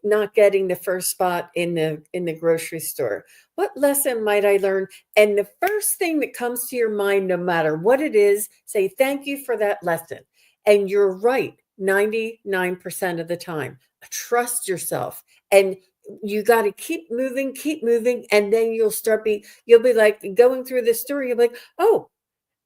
not getting the first spot in the grocery store? What lesson might I learn? And the first thing that comes to your mind, no matter what it is, say thank you for that lesson. And you're right 99% of the time. Trust yourself. And you got to keep moving, and then you'll be like going through the story. You'll be like, oh,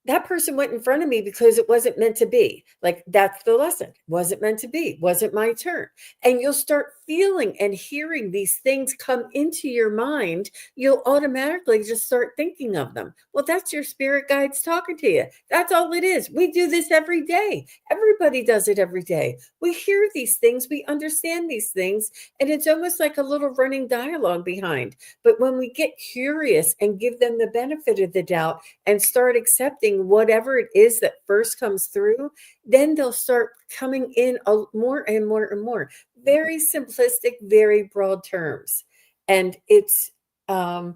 that person went in front of me because it wasn't meant to be. Like, that's the lesson. Wasn't meant to be. Wasn't my turn. And you'll start feeling and hearing these things come into your mind. You'll automatically just start thinking of them. Well, that's your spirit guides talking to you. That's all it is. We do this every day. Everybody does it every day. We hear these things. We understand these things. And it's almost like a little running dialogue behind. But when we get curious and give them the benefit of the doubt and start accepting whatever it is that first comes through, then they'll start coming in more and more and more. Very simplistic, very broad terms. And they're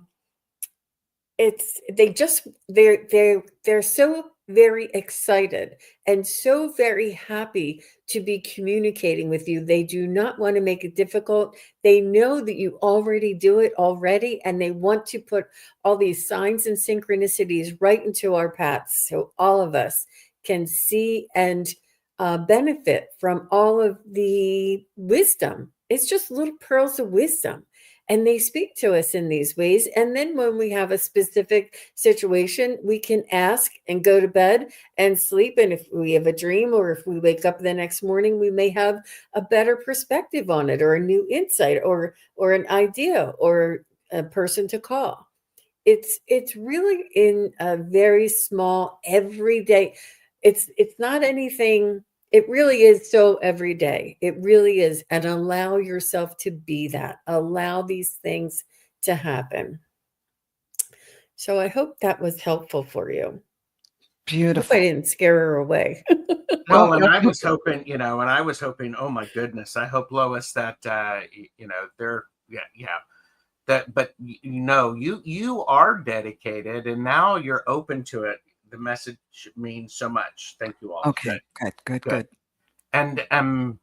so very excited and so very happy to be communicating with you. They do not want to make it difficult. They know that you already do it already, and they want to put all these signs and synchronicities right into our paths so all of us can see and benefit from all of the wisdom. It's just little pearls of wisdom. And they speak to us in these ways. And then when we have a specific situation, we can ask and go to bed and sleep. And if we have a dream or if we wake up the next morning, we may have a better perspective on it, or a new insight, or an idea, or a person to call. It's really in a very small everyday. It's not anything. It really is so every day. It really is. And allow yourself to be that. Allow these things to happen. So I hope that was helpful for you. Beautiful. I hope I didn't scare her away. Well, and I was hoping, oh my goodness, I hope, Lois, that they're that, but you are dedicated, and now you're open to it. the message means so much. Thank you all. Okay, good. And and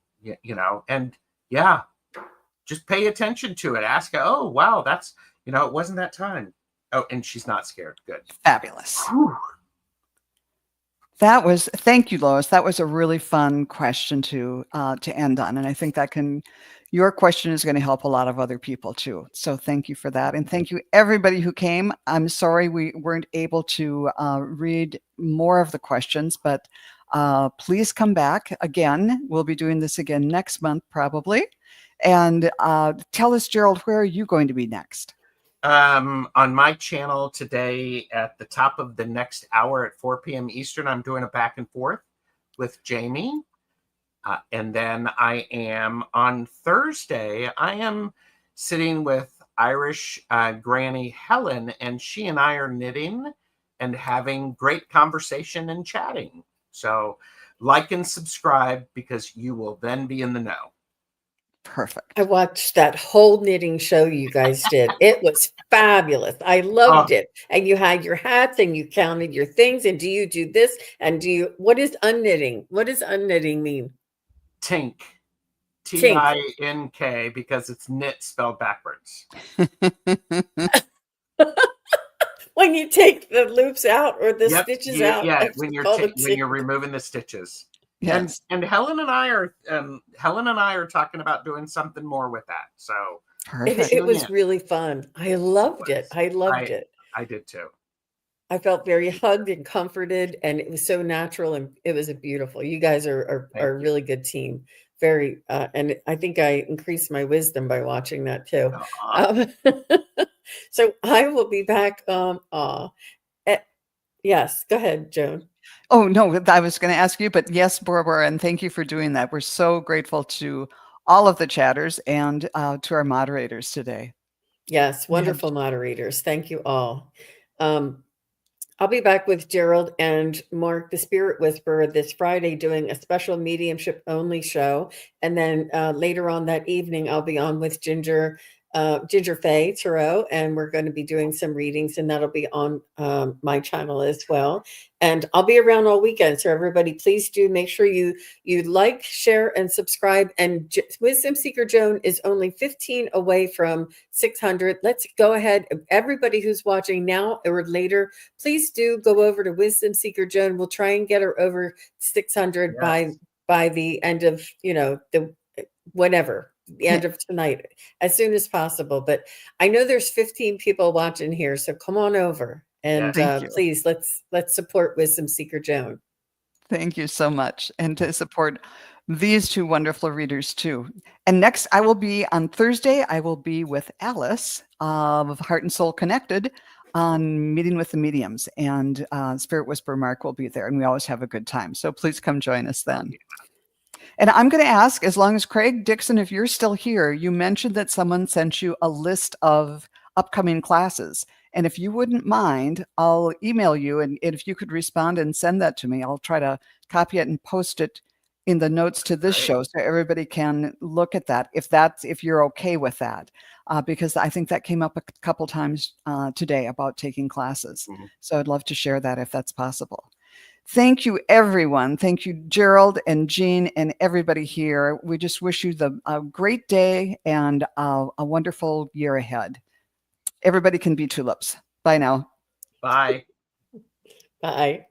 yeah, just pay attention to it. Ask, oh wow, that's it wasn't that time. Oh, and she's not scared. Good. Fabulous. Whew. Thank you, Lois. That was a really fun question to end on. And I think your question is going to help a lot of other people too. So thank you for that. And thank you everybody who came. I'm sorry we weren't able to read more of the questions, but please come back again. We'll be doing this again next month, probably. And tell us, Gerald, where are you going to be next? On my channel today at the top of the next hour at 4 p.m. Eastern, I'm doing a back and forth with Jamie. And then I am on Thursday, I am sitting with Irish Granny Helen, and she and I are knitting and having great conversation and chatting. So like and subscribe, because you will then be in the know. Perfect. I watched that whole knitting show you guys did. It was fabulous. I loved it. And you had your hats and you counted your things. And do you do this? And what is unknitting? What does unknitting mean? Tink. Tink, because it's knit spelled backwards. When you take the loops out or the stitches out. Yeah, when you're removing the stitches. Yes. And Helen and I are talking about doing something more with that. So it was really fun. I loved it. I loved it. I did too. I felt very hugged and comforted, and it was so natural, and it was beautiful. You guys are a really good team. Very, and I think I increased my wisdom by watching that too. So I will be back. Yes, go ahead, Joan. Oh, no, I was going to ask you, but yes, Barbara, and thank you for doing that. We're so grateful to all of the chatters and to our moderators today. Yes, wonderful moderators. Thank you all. I'll be back with Gerald and Mark, the Spirit Whisperer, this Friday doing a special mediumship only show. And then later on that evening, I'll be on with Ginger Faye Tarot, and we're going to be doing some readings, and that'll be on my channel as well. And I'll be around all weekend. So everybody, please do make sure you like, share, and subscribe. And Wisdom Seeker Joan is only 15 away from 600. Let's go ahead. Everybody who's watching now or later, please do go over to Wisdom Seeker Joan. We'll try and get her over 600 by the end of, the end of tonight, as soon as possible. But I know there's 15 people watching here, so come on over and please let's support Wisdom Seeker Joan. Thank you so much, and to support these two wonderful readers too. And next, on Thursday, I will be with Alice of Heart and Soul Connected on Meeting with the Mediums, and Spirit Whisperer Mark will be there, and we always have a good time. So please come join us then. And I'm going to ask, as long as Craig Dixon, if you're still here, you mentioned that someone sent you a list of upcoming classes. And if you wouldn't mind, I'll email you. And if you could respond and send that to me, I'll try to copy it and post it in the notes to this show so everybody can look at that, if you're okay with that. Because I think that came up a couple times today about taking classes. Mm-hmm. So I'd love to share that if that's possible. Thank you, everyone. Thank you, Gerald and Jean and everybody here. We just wish you a great day and a wonderful year ahead. Everybody can be tulips. Bye now. Bye. Bye.